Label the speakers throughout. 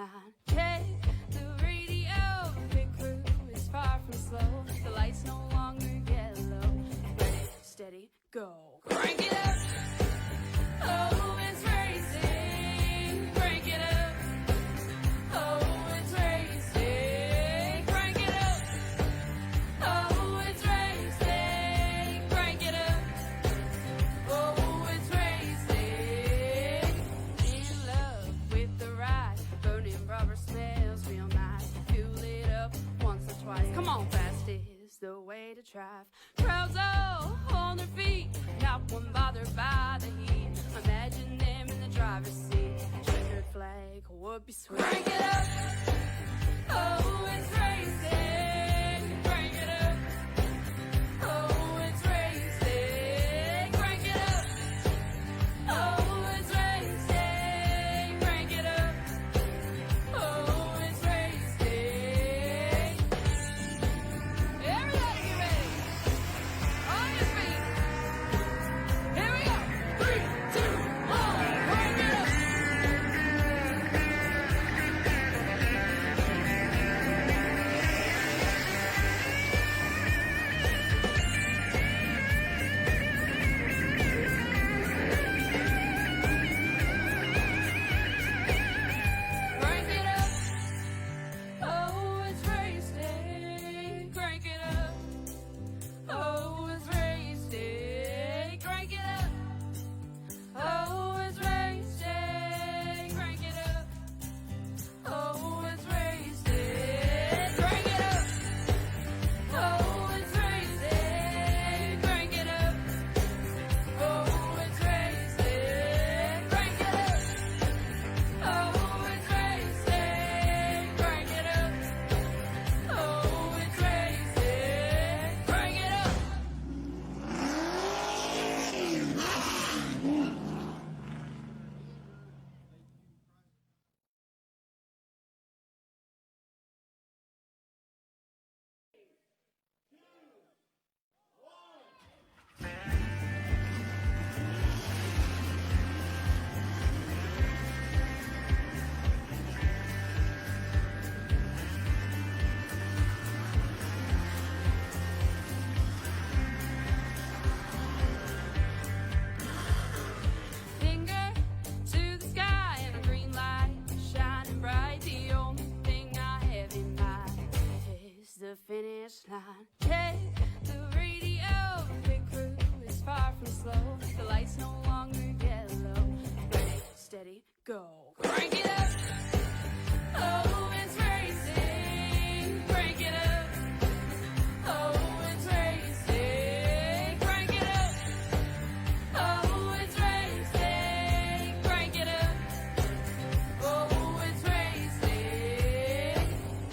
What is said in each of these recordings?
Speaker 1: line. Check the radio, big crew is far from slow. The lights no longer yellow. Ready, steady, go. Crank it up. Oh, it's racing. Crank it up. Oh, it's racing. Crank it up. Oh, it's racing. Crank it up. Oh, it's racing. In love with the ride. Burning rubber smells real nice. Fuel it up once or twice. Come on, fast is the way to drive. Crowds all on their feet. Not one bothered by the heat. Imagine them in the driver's seat. Checkered flag would be sweet. Crank it up. Oh, it's racing. Crank it up. Oh, it's racing. Crank it up. Oh, it's racing. Crank it up. Oh, it's racing. Everybody get ready. On your feet. Here we go. 3, 2, 1. Crank it up. Crank it up. Oh, it's racing. Crank it up. Oh, it's racing. Crank it up. Oh, it's racing. Crank it up. Oh, it's racing. Crank it up. Oh, it's racing. Crank it up. Oh, it's racing. Crank it up. Oh, it's racing. Crank it up. Oh, it's racing. Crank it up. Finger to the sky and a green light shining bright. The only thing I have in mind is the finish line. Check the radio, big crew is far from slow. The lights no longer yellow. Ready, steady, go. Crank it up. Oh, it's racing. Crank it up. Oh, it's racing. Crank it up. Oh, it's racing. Crank it up. Oh, it's racing.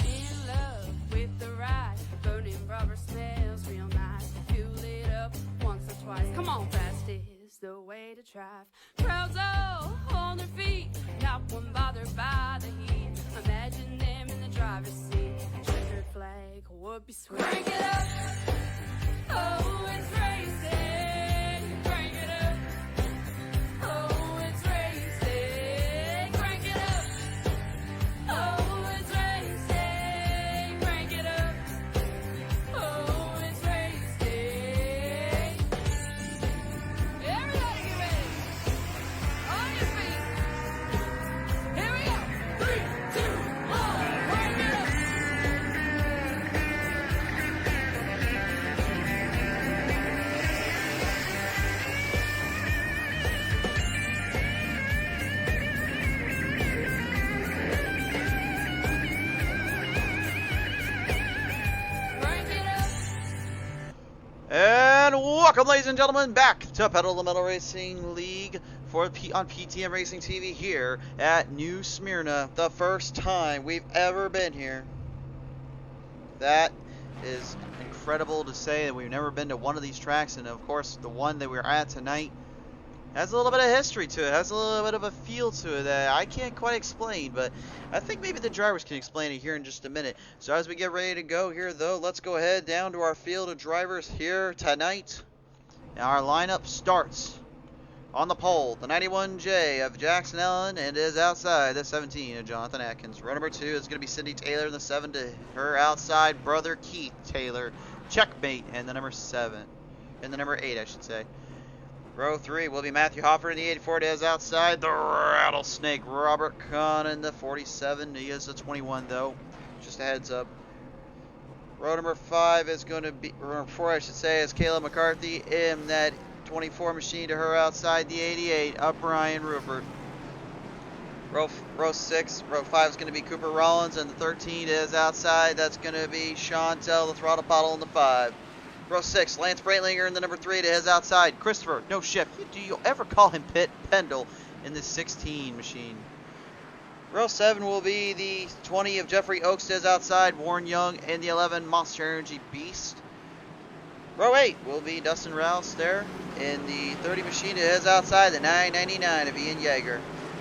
Speaker 1: In love with the ride. Burning rubber smells real nice. Fuel it up once or twice. Come on, fast is the way to drive. Crowds all on their feet. Not one bothered by the heat. Imagine them in the driver's seat. Checkered flag would be sweet. Crank it up. Oh, it's racing. Crank it up. Oh, it's racing. Crank it up. Oh, it's racing. Crank it up. Oh, it's racing. Everybody get ready. On your feet. Here we go. 3, 2, 1. Crank it up. Crank it up.
Speaker 2: And welcome, ladies and gentlemen, back to Pedal the Metal Racing League on PTM Racing TV here at New Smyrna. The first time we've ever been here. That is incredible to say that we've never been to one of these tracks, and of course the one that we're at tonight has a little bit of history to it, has a little bit of a feel to it that I can't quite explain, but I think maybe the drivers can explain it here in just a minute. So as we get ready to go here, though, let's go ahead down to our field of drivers here tonight. Now our lineup starts On the pole, the 91J of Jackson Allen, and is outside the 17 of Jonathan Atkins. Row number 2 is going to be Cindy Taylor, and the 7 to her outside brother Keith Taylor. Checkmate, and the number 7. And the number 8, I should say. Row 3 will be Matthew Hoffer in the 84 to his outside. The Rattlesnake, Robert Kahn in the 47. He is the 21, though. Just a heads up. Row number 5 is going to be, row number 4, I should say, is Kayla McCarthy in that 24 machine to her outside the 88 of Brian Rupert. Row 6, row 5 is going to be Cooper Rollins, and the 13 is outside. That's going to be Chantel, the throttle Pottle in the 5. Row 6, Lance Breitlinger in the number 3 to his outside. Christopher, no shift. Do you ever call him Pitt Pendle in the 16 machine? Row 7 will be the 20 of Jeffrey Oaks to his outside. Warren Young in the 11 Monster Energy Beast. Row 8 will be Dustin Rouse there in the 30 machine to his outside, the 999 of Ian Yeager.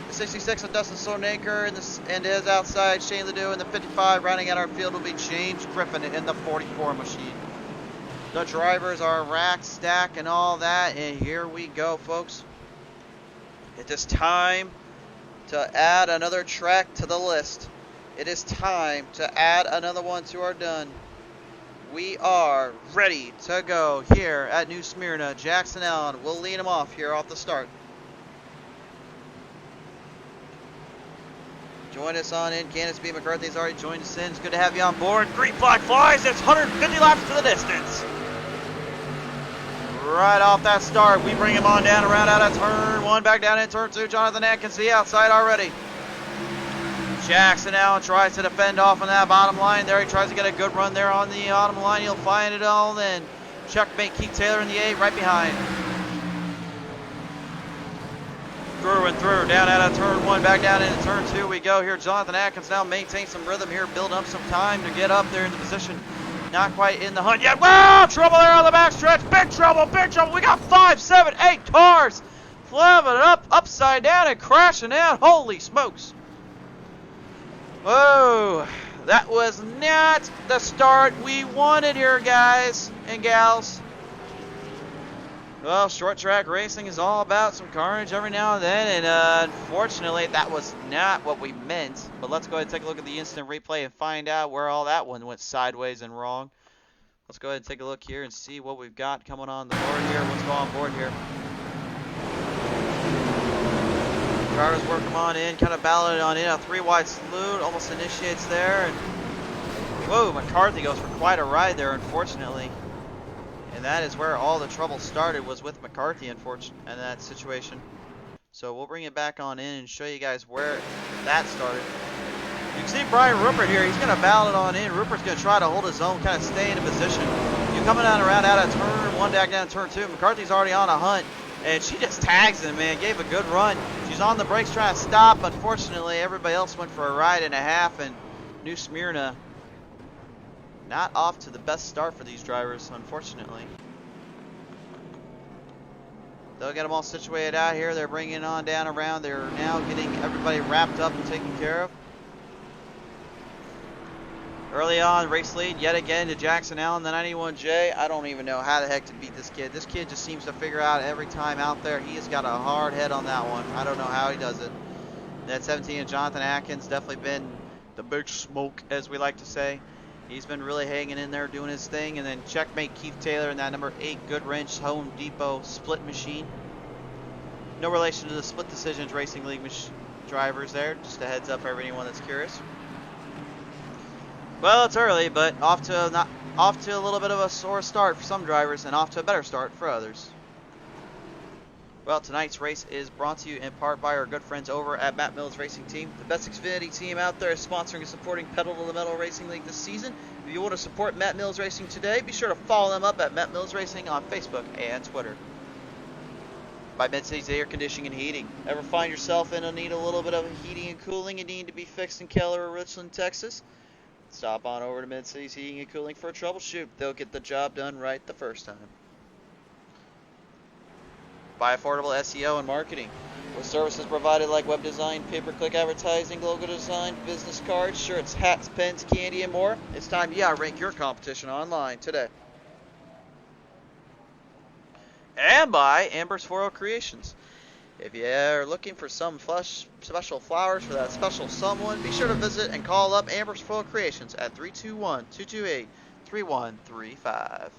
Speaker 2: The 66 of Dustin Sloanaker and his outside, Shane Ledoux in the 55. Rounding out our field will be James Griffin in the 44 machine. The drivers are rack, stack, and all that, and here we go, folks. It is time to add another track to the list. It is time to add another one to our done. We are ready to go here at New Smyrna. Jackson Allen will lead them off here off the start. Join us on in. Candace B. McCarthy's already joined us in. It's good to have you on board. Green flag flies. It's 150 laps to the distance. Right off that start, we bring him on down around out of turn 1, back down in turn 2. Jonathan Atkins, the outside already. Jackson Allen tries to defend off on that bottom line there. He tries to get a good run there on the bottom line. He'll find it all then. Checkmate Keith Taylor in the 8 right behind. Through and through, down out of turn 1, back down into turn 2 we go here. Jonathan Atkins now maintains some rhythm here, building up some time to get up there in the position. Not quite in the hunt yet. Wow, trouble there on the backstretch. Big trouble, big trouble. We got 5, 7, 8 cars flamming up, upside down, and crashing down. Holy smokes. Whoa, that was not the start we wanted here, guys and gals. Well, short track racing is all about some carnage every now and then, and unfortunately, that was not what we meant. But let's go ahead and take a look at the instant replay and find out where all that one went sideways and wrong. Let's go ahead and take a look here and see what we've got coming on the board here. What's going on board here? Drivers work them on in, kind of balloted on in. A 3-wide salute almost initiates there. And whoa, McCarthy goes for quite a ride there, unfortunately. And that is where all the trouble started, was with McCarthy, unfortunately, in that situation. So we'll bring it back on in and show you guys where that started. You can see Brian Rupert here. He's going to ballot on in. Rupert's going to try to hold his own, kind of stay in a position. You're coming down around out of turn 1, back down to turn 2. McCarthy's already on a hunt. And she just tags him, man. Gave a good run. She's on the brakes trying to stop. Unfortunately, everybody else went for a ride and a half. And New Smyrna not off to the best start for these drivers, unfortunately. They'll get them all situated out here. They're bringing it on down around. They're now getting everybody wrapped up and taken care of. Early on, race lead yet again to Jackson Allen, the 91J. I don't even know how the heck to beat this kid. This kid just seems to figure out every time out there. He has got a hard head on that one. I don't know how he does it. That 17 of Jonathan Atkins definitely been the big smoke, as we like to say. He's been really hanging in there doing his thing. And then checkmate Keith Taylor in that number 8 Goodwrench Home Depot split machine. No relation to the Split Decisions Racing League drivers there. Just a heads up for anyone that's curious. Well, it's early, but off to a little bit of a sore start for some drivers and off to a better start for others. Well, tonight's race is brought to you in part by our good friends over at Matt Mills Racing Team. The best Xfinity team out there is sponsoring and supporting Pedal to the Metal Racing League this season. If you want to support Matt Mills Racing today, be sure to follow them up at Matt Mills Racing on Facebook and Twitter. By Mid-City's Air Conditioning and Heating. Ever find yourself in a need a little bit of heating and cooling and need to be fixed in Keller or Richland, Texas? Stop on over to Mid-City's Heating and Cooling for a troubleshoot. They'll get the job done right the first time. By Affordable SEO and Marketing. With services provided like web design, pay-per-click advertising, logo design, business cards, shirts, hats, pens, candy, and more. It's time to outrank your competition online today. And by Amber's 40 Creations. If you're looking for some special flowers for that special someone, be sure to visit and call up Amber's Floral Creations at 321-228-3135.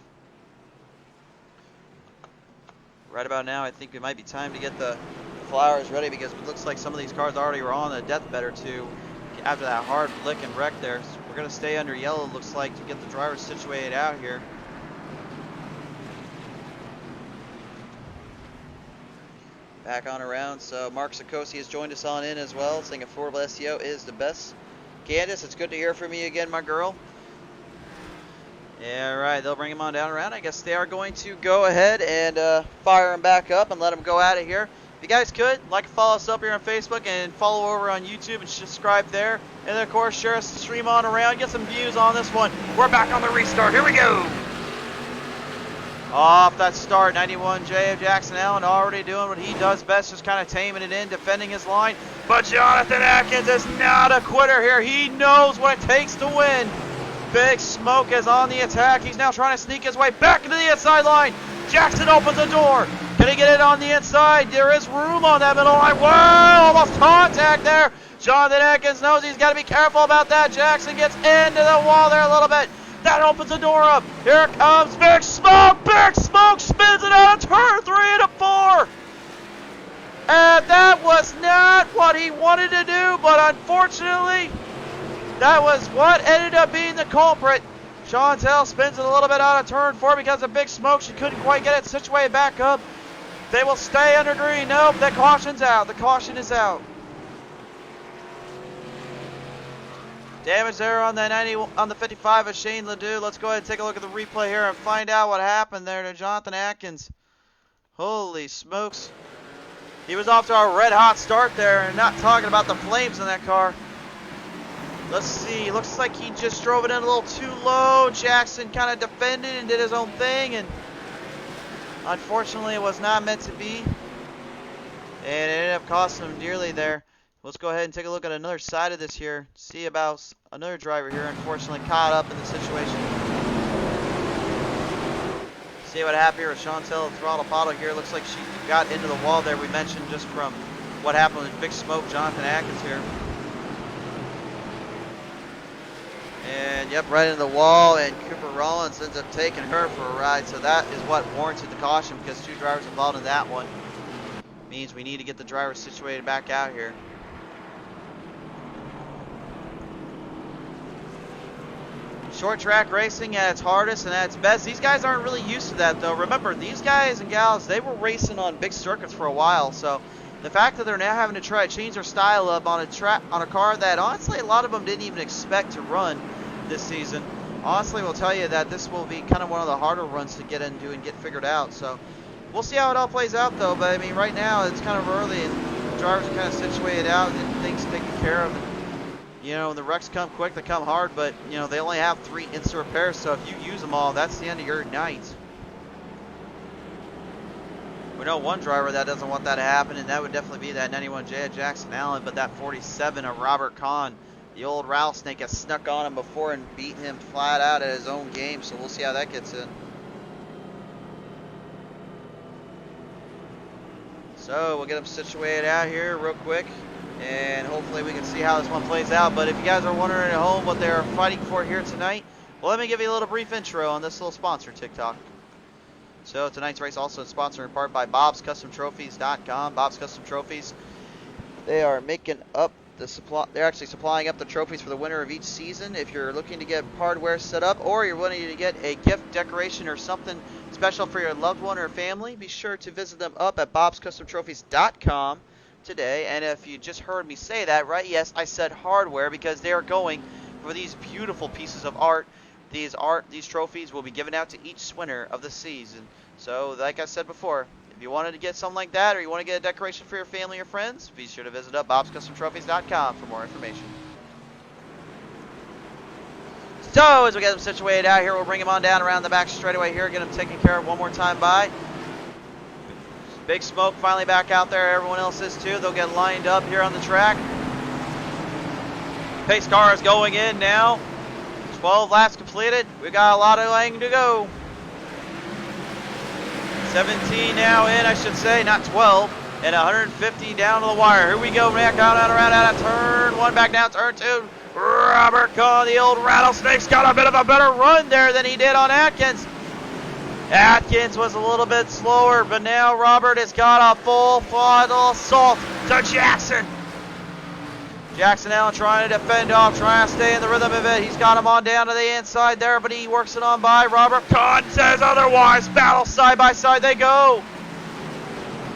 Speaker 2: Right about now, I think it might be time to get the flowers ready because it looks like some of these cars already were on a deathbed or two after that hard lick and wreck there. So we're going to stay under yellow, it looks like, to get the drivers situated out here. Back on around, so Mark Sikosi has joined us on in as well, saying affordable SEO is the best. Candace, it's good to hear from you again, my girl. Yeah, right, they'll bring him on down around. I guess they are going to go ahead and fire him back up and let him go out of here. If you guys could, like and follow us up here on Facebook and follow over on YouTube and subscribe there. And then, of course, share us the stream on around. Get some views on this one. We're back on the restart. Here we go. Off that start, 91J of Jackson Allen already doing what he does best, just kind of taming it in, defending his line. But Jonathan Atkins is not a quitter here. He knows what it takes to win. Big Smoke is on the attack. He's now trying to sneak his way back into the inside line. Jackson opens the door. Can he get it on the inside? There is room on that middle line. Whoa, almost contact there. Jonathan Atkins knows he's got to be careful about that. Jackson gets into the wall there a little bit. That opens the door up. Here comes Big Smoke. Big Smoke spins it out of turn 3 into 4. And that was not what he wanted to do, but unfortunately, that was what ended up being the culprit. Chantel spins it a little bit out of turn 4 because of Big Smoke. She couldn't quite get it situated back up. They will stay under green. Nope, the caution's out. The caution is out. Damage there on the 90, on the 55 of Shane Ledoux. Let's go ahead and take a look at the replay here and find out what happened there to Jonathan Atkins. Holy smokes. He was off to a red hot start there, and not talking about the flames in that car. Let's see. Looks like he just drove it in a little too low. Jackson kind of defended and did his own thing, and unfortunately it was not meant to be. And it ended up costing him dearly there. Let's go ahead and take a look at another side of this here. See about another driver here, unfortunately caught up in the situation. See what happened here with Chantel Throttle Pottle here. Looks like she got into the wall there. We mentioned just from what happened with Big Smoke, Jonathan Atkins here. And yep, right into the wall, and Cooper Rollins ends up taking her for a ride. So that is what warranted the caution, because 2 drivers involved in that one. Means we need to get the drivers situated back out here. Short track racing at its hardest and at its best. These guys aren't really used to that, though. Remember, these guys and gals, they were racing on big circuits for a while. So the fact that they're now having to try to change their style up on a car that honestly a lot of them didn't even expect to run this season, honestly will tell you that this will be kind of one of the harder runs to get into and get figured out. So we'll see how it all plays out, though. But I mean, right now it's kind of early and the drivers are kind of situated out and things taken care of. You know, the wrecks come quick, they come hard, but, you know, they only have 3 instant repairs, so if you use them all, that's the end of your night. We know one driver that doesn't want that to happen, and that would definitely be that 91J of Jackson Allen, but that 47 of Robert Kahn, the old rattlesnake, has snuck on him before and beaten him flat out at his own game, so we'll see how that gets in. So, we'll get them situated out here real quick. And hopefully we can see how this one plays out. But if you guys are wondering at home what they're fighting for here tonight, well, let me give you a little brief intro on this little sponsor, TikTok. So tonight's race also sponsored in part by Bob'sCustomTrophies.com. Bob's Custom Trophies. They are making up the supply. They're actually supplying up the trophies for the winner of each season. If you're looking to get hardware set up, or you're wanting to get a gift, decoration, or something special for your loved one or family, be sure to visit them up at Bob'sCustomTrophies.com. today. And if you just heard me say that, right, yes, I said hardware, because they are going for these beautiful pieces of art. These trophies will be given out to each winner of the season. So like I said before, if you wanted to get something like that, or you want to get a decoration for your family or friends, be sure to visit up Bob'sCustomTrophies.com for more information. So as we get them situated out here, we'll bring them on down around the back straightaway here, get them taken care of one more time by. Big Smoke finally back out there. Everyone else is too. They'll get lined up here on the track. Pace car is going in now. 12 laps completed. We got a lot of lane to go. 17 now in, I should say, not 12. And 150 down to the wire. Here we go. Back down, around, out of turn 1, back down, turn 2. Robert Kahn, the old rattlesnake's got a bit of a better run there than he did on Atkins. Atkins was a little bit slower, but now Robert has got a full throttle assault to Jackson. Jackson Allen trying to defend off, trying to stay in the rhythm of it. He's got him on down to the inside there, but he works it on by. Robert Kahn says otherwise. Battle side by side they go.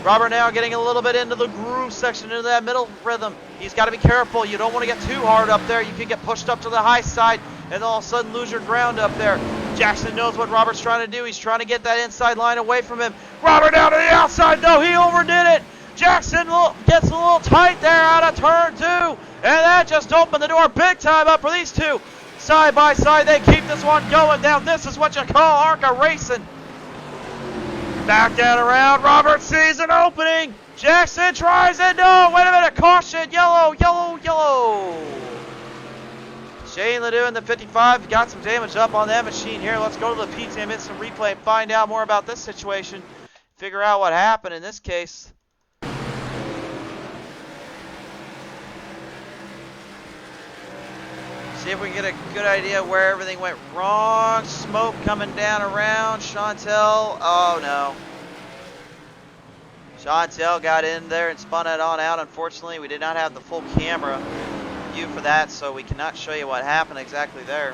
Speaker 2: Robert now getting a little bit into the groove section, into that middle rhythm. He's got to be careful. You don't want to get too hard up there. You can get pushed up to the high side and all of a sudden lose your ground up there. Jackson knows what Robert's trying to do. He's trying to get that inside line away from him. Robert down to the outside, though. He overdid it. Jackson gets a little tight there out of turn 2. And that just opened the door big time up for these two. Side by side, they keep this one going down. This is what you call ARCA racing. Back down around. Robert sees an opening. Jackson tries it. No, wait a minute. Caution. Yellow, yellow, yellow. Shane Ledoux in the 55 got some damage up on that machine here. Let's go to the PTM Instant Replay and find out more about this situation. Figure out what happened in this case. See if we can get a good idea where everything went wrong. Smoke coming down around. Chantel. Oh, no. Chantel got in there and spun it on out. Unfortunately, we did not have the full camera view for that, so we cannot show you what happened exactly there.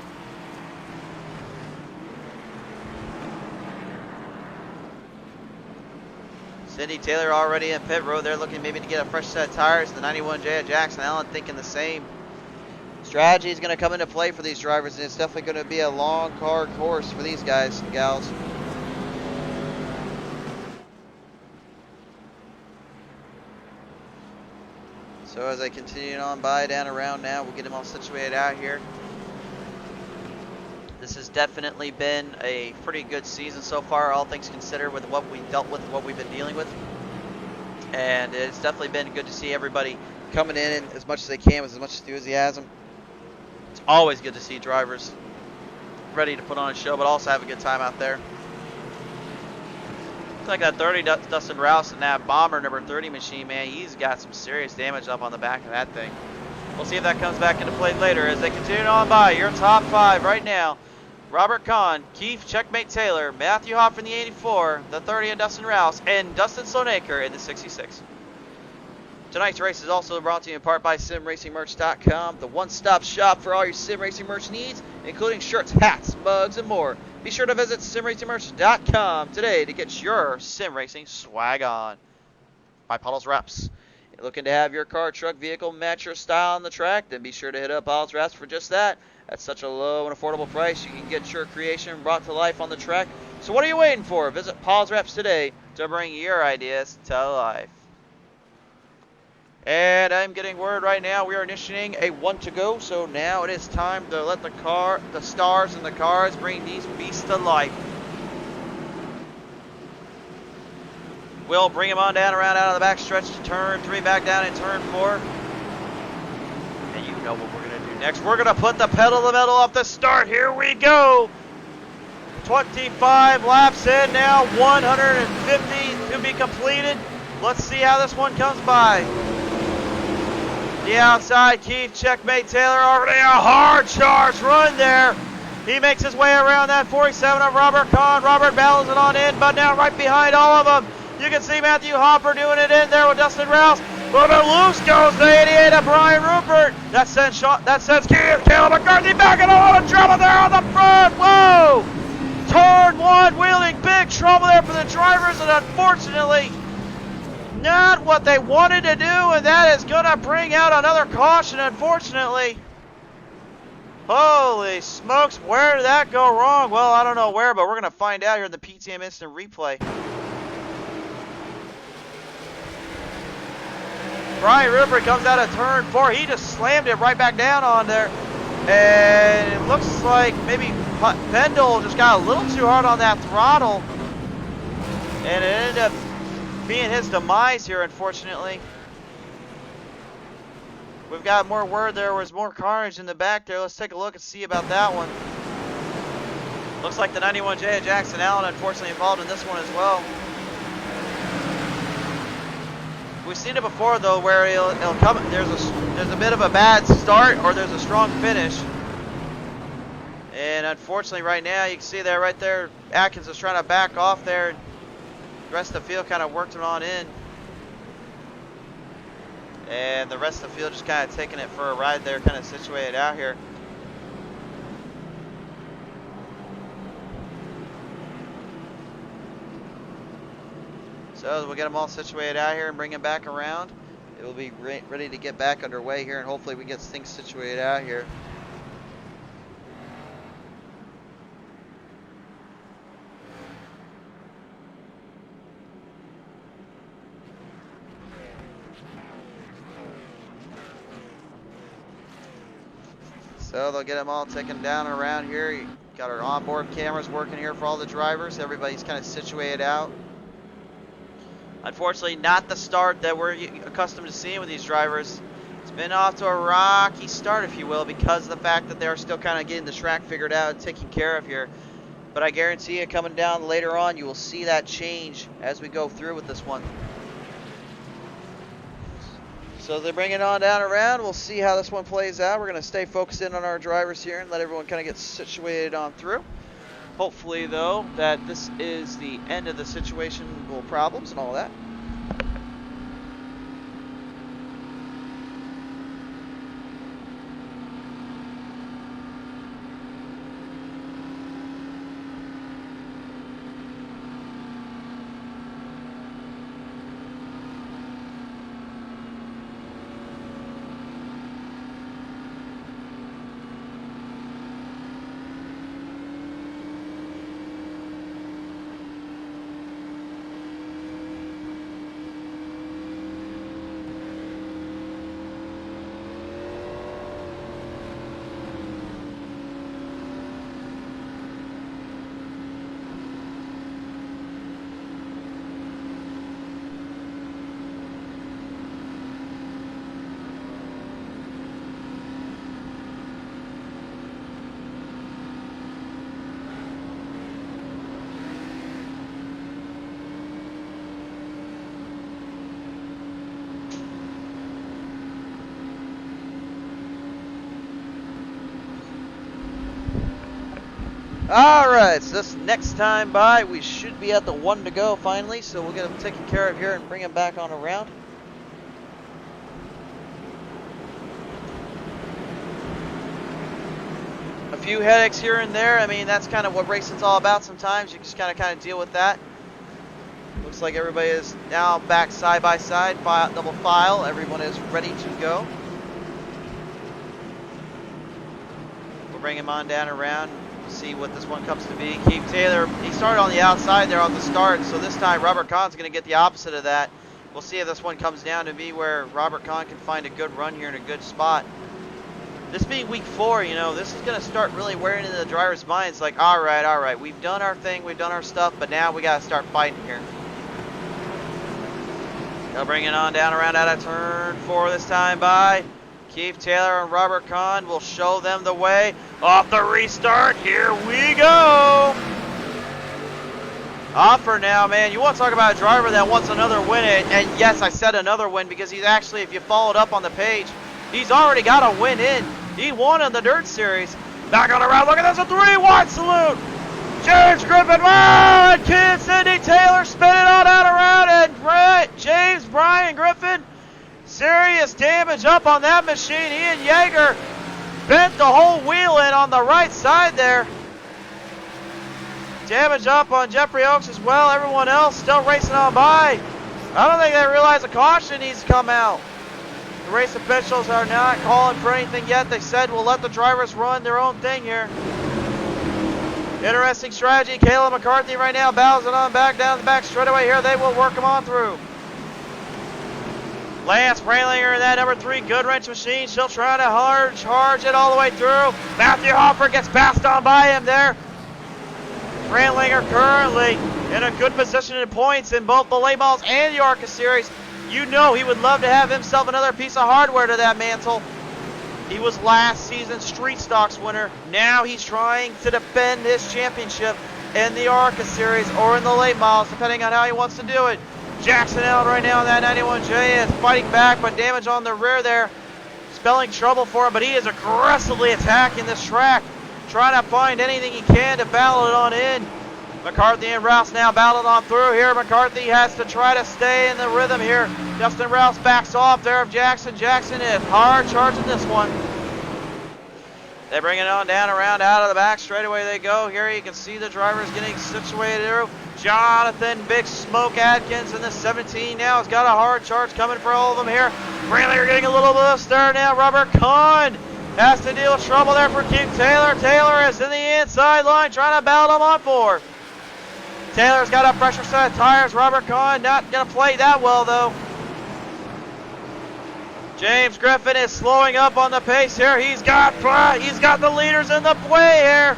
Speaker 2: Cindy Taylor already in pit road. They're looking maybe to get a fresh set of tires. The 91J at Jackson Allen thinking the same. Strategy is going to come into play for these drivers, and it's definitely going to be a long, hard course for these guys and gals. So as I continue on by down around now, we'll get them all situated out here. This has definitely been a pretty good season so far, all things considered, with what we dealt with, what we've been dealing with. And it's definitely been good to see everybody coming in as much as they can with as much enthusiasm. It's always good to see drivers ready to put on a show, but also have a good time out there. Looks like that 30 Dustin Rouse and that Bomber number 30 machine, man, he's got some serious damage up on the back of that thing. We'll see if that comes back into play later as they continue on by. Your top 5 right now. Robert Kahn, Keith Checkmate Taylor, Matthew Hoff in the 84, the 30 of Dustin Rouse, and Dustin Stoneacre in the 66. Tonight's race is also brought to you in part by SimRacingMerch.com, the one-stop shop for all your sim racing merch needs, including shirts, hats, mugs, and more. Be sure to visit SimRacingMerch.com today to get your sim racing swag on. By Pottlez Wrapz. You're looking to have your car, truck, vehicle match your style on the track? Then be sure to hit up Pottlez Wrapz for just that. At such a low and affordable price, you can get your creation brought to life on the track. So what are you waiting for? Visit Pottlez Wrapz today to bring your ideas to life. And I'm getting word right now we are initiating a 1 to go. So now it is time to let the stars and the cars bring these beasts to life. We'll bring him on down around out of the back stretch to turn 3, back down in turn 4. And you know what we're going to do next. We're going to put the pedal to the metal off the start. Here we go. 25 laps in now, 150 to be completed. Let's see how this one comes by. The outside, Keith Checkmate Taylor, already a hard charge run there. He makes his way around that 47 of Robert Kahn. Robert battles it on in, but now right behind all of them. You can see Matthew Hopper doing it in there with Dustin Rouse. But loose goes the 88 of Brian Rupert. That sends Caleb McCarthy back in a lot of trouble there on the front. Whoa! Turn 1 wheeling, big trouble there for the drivers, and unfortunately, not what they wanted to do, and that is going to bring out another caution, unfortunately. Holy smokes, where did that go wrong? Well, I don't know where, but we're going to find out here in the PTM Instant Replay. Brian Rupert comes out of turn 4. He just slammed it right back down on there. And it looks like maybe Pendle just got a little too hard on that throttle. And it ended up being his demise here, unfortunately. We've got more word there was more carnage in the back there. Let's take a look and see about that one. Looks like the 91J at Jackson Allen unfortunately involved in this one as well. We've seen it before though, where it'll come. There's a bit of a bad start or there's a strong finish. And unfortunately, right now you can see there, right there, Atkins is trying to back off there. The rest of the field kind of worked it on in. And the rest of the field just kind of taking it for a ride there, kind of situated out here. So we'll get them all situated out here and bring them back around. It will be ready to get back underway here, and hopefully we get things situated out here. So they'll get them all taken down around here. You got our onboard cameras working here for all the drivers. Everybody's kind of situated out. Unfortunately, not the start that we're accustomed to seeing with these drivers. It's been off to a rocky start, if you will, because of the fact that they're still kind of getting the track figured out and taken care of here. But I guarantee you, coming down later on, you will see that change as we go through with this one. So they're bringing it on down around. We'll see how this one plays out. We're going to stay focused in on our drivers here and let everyone kind of get situated on through. Hopefully, though, that this is the end of the situational problems and all that. Alright, so this next time by, we should be at the 1 to go finally, so we'll get them taken care of here and bring them back on around. A few headaches here and there. I mean, that's kind of what racing's all about sometimes. You just kind of deal with that. Looks like everybody is now back side by side, double file. Everyone is ready to go. We'll bring him on down around. See what this one comes to be. Keith Taylor, he started on the outside there on the start, so this time Robert Kahn's going to get the opposite of that. We'll see if this one comes down to be where Robert Kahn can find a good run here in a good spot. This being week 4, you know, this is going to start really wearing into the drivers' minds like, all right, we've done our thing, we've done our stuff, but now we got to start fighting here. They'll bring it on down around out of turn 4 this time by. Keith Taylor and Robert Kahn will show them the way. Off the restart, here we go. Offer now, man. You want to talk about a driver that wants another win, and yes, I said another win because he's actually, if you followed up on the page, he's already got a win in. He won in the Dirt Series. Back on the round, look at this, a 3-wide salute. James Griffin, and Kid Cindy Taylor spinning on out around, and Brian Griffin. Serious damage up on that machine. Ian Yeager bent the whole wheel in on the right side there. Damage up on Jeffrey Oaks as well. Everyone else still racing on by. I don't think they realize a caution needs to come out. The race officials are not calling for anything yet. They said we'll let the drivers run their own thing here. Interesting strategy. Caleb McCarthy right now bouncing on back down the back straightaway here. They will work them on through. Lance Brandlinger in that number 3 Goodwrench machine. She'll try to charge it all the way through. Matthew Hoffer gets passed on by him there. Brandlinger currently in a good position in points in both the late models and the ARCA series. You know he would love to have himself another piece of hardware to that mantle. He was last season's Street Stocks winner. Now he's trying to defend his championship in the ARCA series or in the late models, depending on how he wants to do it. Jackson Allen right now on that 91J is fighting back, but damage on the rear there. Spelling trouble for him, but he is aggressively attacking this track, trying to find anything he can to battle it on in. McCarthy and Rowse now battled on through here. McCarthy has to try to stay in the rhythm here. Justin Rowse backs off there of Jackson. Jackson is hard charging this one. They bring it on down around out of the back. Straight away they go. Here you can see the drivers getting situated through. Jonathan Big Smoke Atkins in the 17 now has got a hard charge coming for all of them here. Brantley are getting a little bit of stir now. Robert Kahn has to deal with trouble there for King Taylor. Taylor is in the inside line trying to battle him on 4. Taylor's got a pressure set of tires. Robert Kahn not going to play that well though. James Griffin is slowing up on the pace here. He's got the leaders in the way here.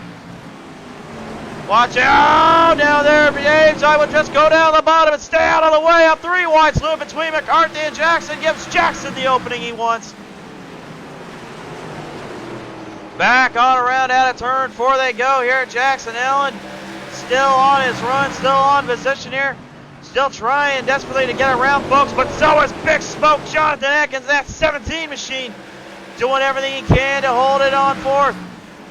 Speaker 2: Watch out down there, James. I would just go down the bottom and stay out of the way. Up 3 wide loop between McCarthy and Jackson gives Jackson the opening he wants. Back on around out of turn 4 they go here. Jackson Allen still on his run, still on position here. Still trying desperately to get around folks, but so is Big Smoke Jonathan Atkins, that 17 machine, doing everything he can to hold it on 4th.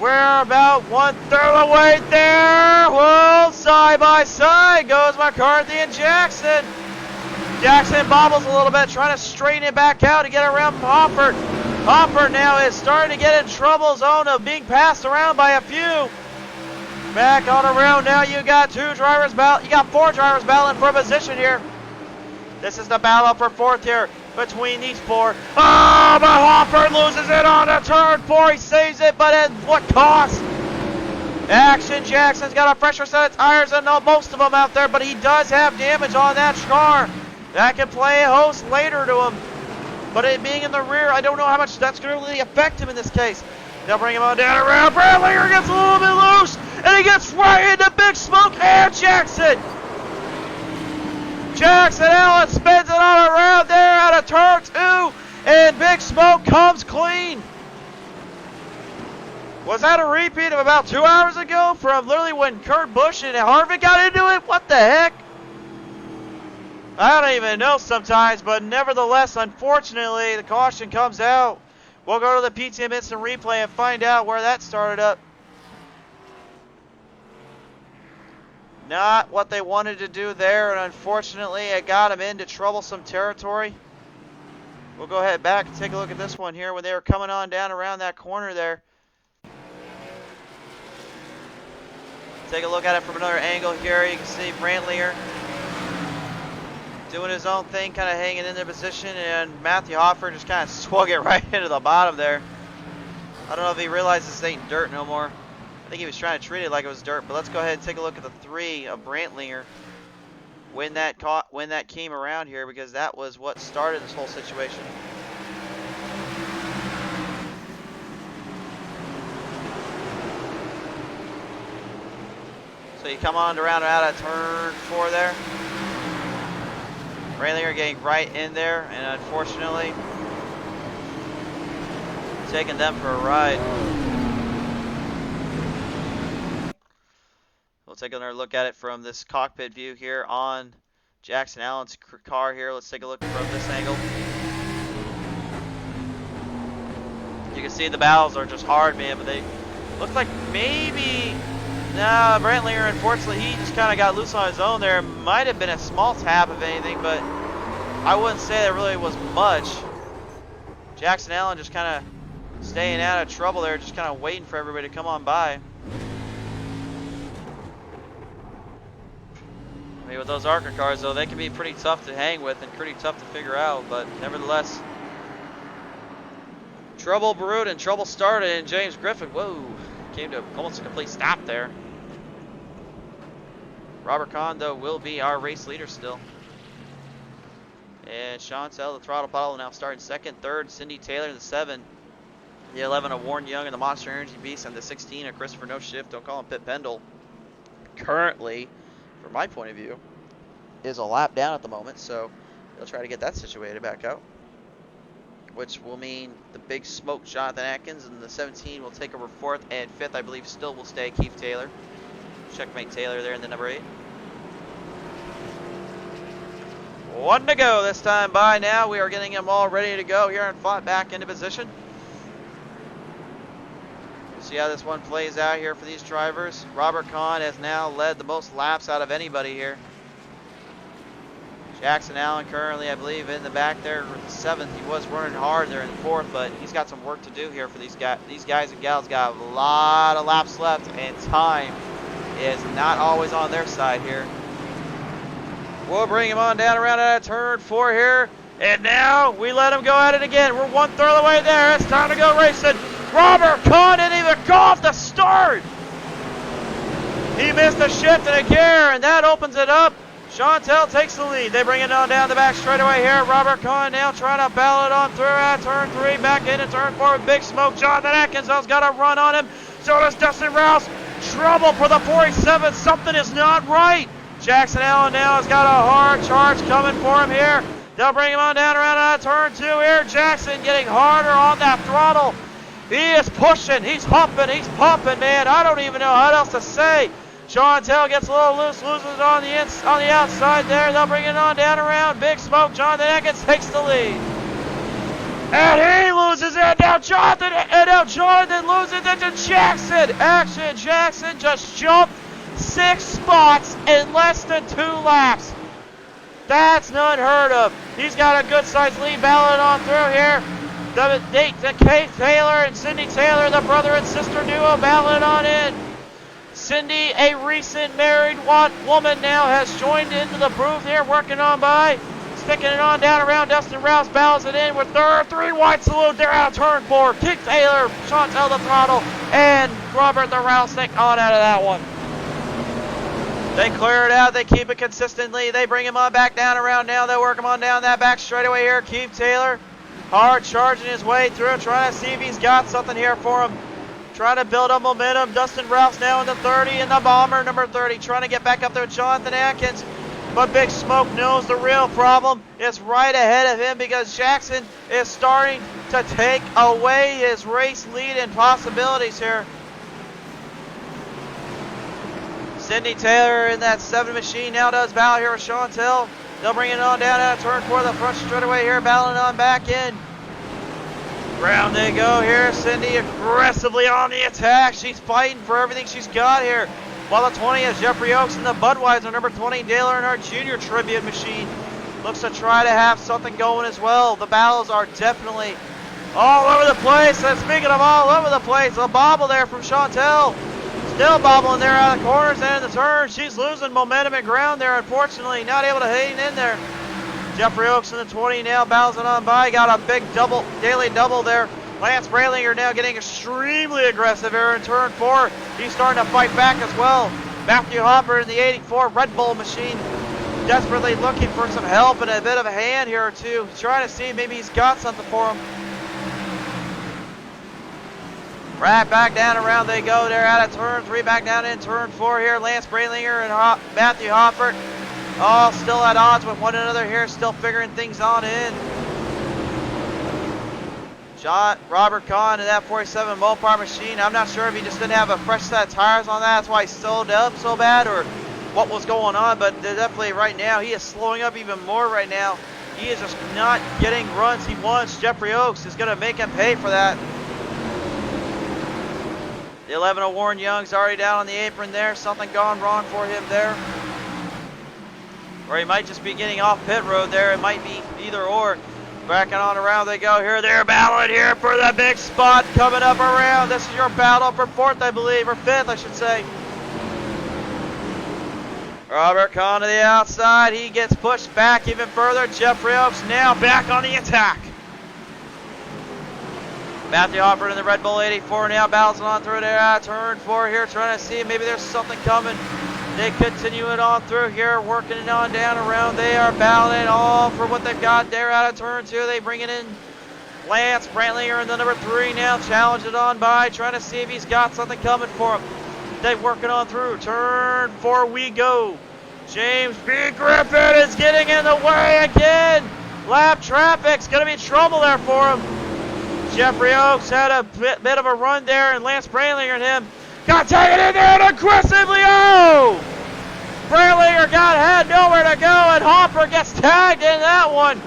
Speaker 2: We're about 1/3 of the way there. Well, side by side goes McCarthy and Jackson. Jackson bobbles a little bit, trying to straighten it back out to get around Hoffert. Hoffert now is starting to get in trouble zone of being passed around by a few. Back on around now, you got 4 drivers battling for position here. This is the battle for 4th here between these 4. Oh, but Hoffert loses it on a turn 4. He saves it, but at what cost? Action Jackson's got a fresher set of tires than most of them out there, but he does have damage on that car. That can play a host later to him. But it being in the rear, I don't know how much that's going to really affect him in this case. They'll bring him on down around. Bradley gets a little bit loose, and he gets right into Big Smoke and Jackson. Jackson Allen spins it on around there out of turn 2, and Big Smoke comes clean. Was that a repeat of about 2 hours ago from literally when Kurt Busch and Harvick got into it? What the heck? I don't even know sometimes, but nevertheless, unfortunately, the caution comes out. We'll go to the PTM Instant Replay and find out where that started up. Not what they wanted to do there, and unfortunately, it got them into troublesome territory. We'll go ahead back and take a look at this one here when they were coming on down around that corner there. Take a look at it from another angle here. You can see Brantley doing his own thing, kind of hanging in their position, and Matthew Hoffer just kind of swung it right into the bottom there. I don't know if he realizes this ain't dirt no more. I think he was trying to treat it like it was dirt, but let's go ahead and take a look at the 3 of Brantley when that came around here, because that was what started this whole situation. So you come on around out of turn 4 there. Brantley getting right in there, and unfortunately taking them for a ride. We'll take another look at it from this cockpit view here on Jackson Allen's car here. Let's take a look from this angle. You can see the battles are just hard, man, but they look like maybe... No, Brantley, unfortunately, he just kind of got loose on his own there. Might have been a small tap, if anything, but I wouldn't say there really was much. Jackson Allen just kind of staying out of trouble there, just kind of waiting for everybody to come on by. I mean, with those ARCA cars, though, they can be pretty tough to hang with and pretty tough to figure out, but nevertheless, trouble brewed and trouble started, and James Griffin, whoa, came to almost a complete stop there. Robert Kahn, though, will be our race leader still. And Sean Tell, the throttle bottle, now starting 2nd, 3rd, Cindy Taylor in the 7. The 11 of Warren Young and the Monster Energy Beast, and the 16 of Christopher No Shift, don't call him Pit Pendle. Currently, from my point of view, is a lap down at the moment, so they'll try to get that situated back out. Which will mean the Big Smoke Jonathan Atkins, and the 17 will take over 4th, and 5th, I believe, still will stay Keith Taylor. Checkmate Taylor there in the number 8. One to go this time by now. We are getting them all ready to go here and fought back into position. See how this one plays out here for these drivers. Robert Kahn has now led the most laps out of anybody here. Jackson Allen currently, I believe, in the back there with 7th. He was running hard there in 4th, but he's got some work to do here for these guys. These guys and gals got a lot of laps left, and time is not always on their side here. We'll bring him on down around at turn 4 here, and now we let him go at it again. We're 1/3 of the way there. It's time to go racing. Robert Kahn didn't even go off the start. He missed a shift and a gear, and that opens it up. Chantel takes the lead. They bring it on down the back straightaway here. Robert Kahn now trying to battle it on through at turn 3. Back into turn 4 with Big Smoke. Jonathan Atkinson's got a run on him. So does Dustin Rowse. Trouble for the 47. Something is not right. Jackson Allen now has got a hard charge coming for him here. They'll bring him on down around at turn 2 here. Jackson getting harder on that throttle. He is pushing. He's humping. He's pumping, man. I don't even know what else to say. Chantel gets a little loose, loses it on the outside there. They'll bring it on down around. Big Smoke. Jonathan Atkins takes the lead. And he loses it. Now Jonathan loses it to Jackson. Action. Jackson just jumped 6 spots in less than 2 laps. That's unheard of. He's got a good sized lead battling on through here. The Kate Taylor and Cindy Taylor, the brother and sister duo, battling on in. Cindy, a recent married woman, now has joined into the booth here, working on by. Sticking it on down around. Dustin Rowse battles it in with third. 3 wide salute. They're out of turn 4. Kate Taylor, Chantel the throttle, and Robert the Rowse on out of that one. They clear it out. They keep it consistently. They bring him on back down around now. They work him on down that back straightaway here. Keith Taylor, hard charging his way through, trying to see if he's got something here for him. Trying to build up momentum. Dustin Rowse now in the 30 and the bomber, number 30, trying to get back up there with Jonathan Atkins. But Big Smoke knows the real problem is right ahead of him because Jackson is starting to take away his race lead and possibilities here. Cindy Taylor in that 7 machine now does battle here with Chantel. They'll bring it on down out of turn 4, the front straightaway here, battling on back in. Round they go here. Cindy aggressively on the attack. She's fighting for everything she's got here. While the 20 is Jeffrey Oaks and the Budweiser, number 20, Taylor in our junior tribute machine. Looks to try to have something going as well. The battles are definitely all over the place. And speaking of all over the place, a bobble there from Chantel. Still bobbling there out of the corners and in the turns. She's losing momentum and ground there, unfortunately. Not able to hang in there. Jeffrey Oaks in the 20 now bouncing on by. Got a big daily double there. Lance Braylinger now getting extremely aggressive here in turn 4. He's starting to fight back as well. Matthew Hopper in the 84 Red Bull machine. Desperately looking for some help and a bit of a hand here or two. Trying to see maybe he's got something for him. Right back down around they go. They're out of turn 3. Back down in turn 4 here. Lance Braylinger and Matthew Hopper. All still at odds with one another here, still figuring things on in. Robert Kahn in that 47 Mopar machine. I'm not sure if he just didn't have a fresh set of tires on that. That's why he slowed up so bad or what was going on. But definitely right now, he is slowing up even more right now. He is just not getting runs he wants. Jeffrey Oaks is going to make him pay for that. The 11 of Warren Young's already down on the apron there. Something gone wrong for him there. Or he might just be getting off pit road there. It might be either or. Backing on around they go here. They're battling here for the big spot coming up around. This is your battle for 4th, I believe, or 5th, I should say. Robert Kahn to the outside. He gets pushed back even further. Jeffrey Oaks now back on the attack. Matthew Hopper in the Red Bull 84 now bouncing on through there. Turn 4 here, trying to see if maybe there's something coming. They continue it on through here, working it on down around. They are battling all for what they've got there out of turn 2. They bring it in. Lance Brantlinger in the number 3 now, challenge it on by, trying to see if he's got something coming for him. They're working on through. Turn 4 we go. James B. Griffin is getting in the way again. Lap traffic's going to be trouble there for him. Jeffrey Oaks had a bit of a run there, and Lance Brantlinger and him got taken in there and aggressively. Oh! Brantlinger got
Speaker 3: about had nowhere to go, and Hopper gets tagged in that one.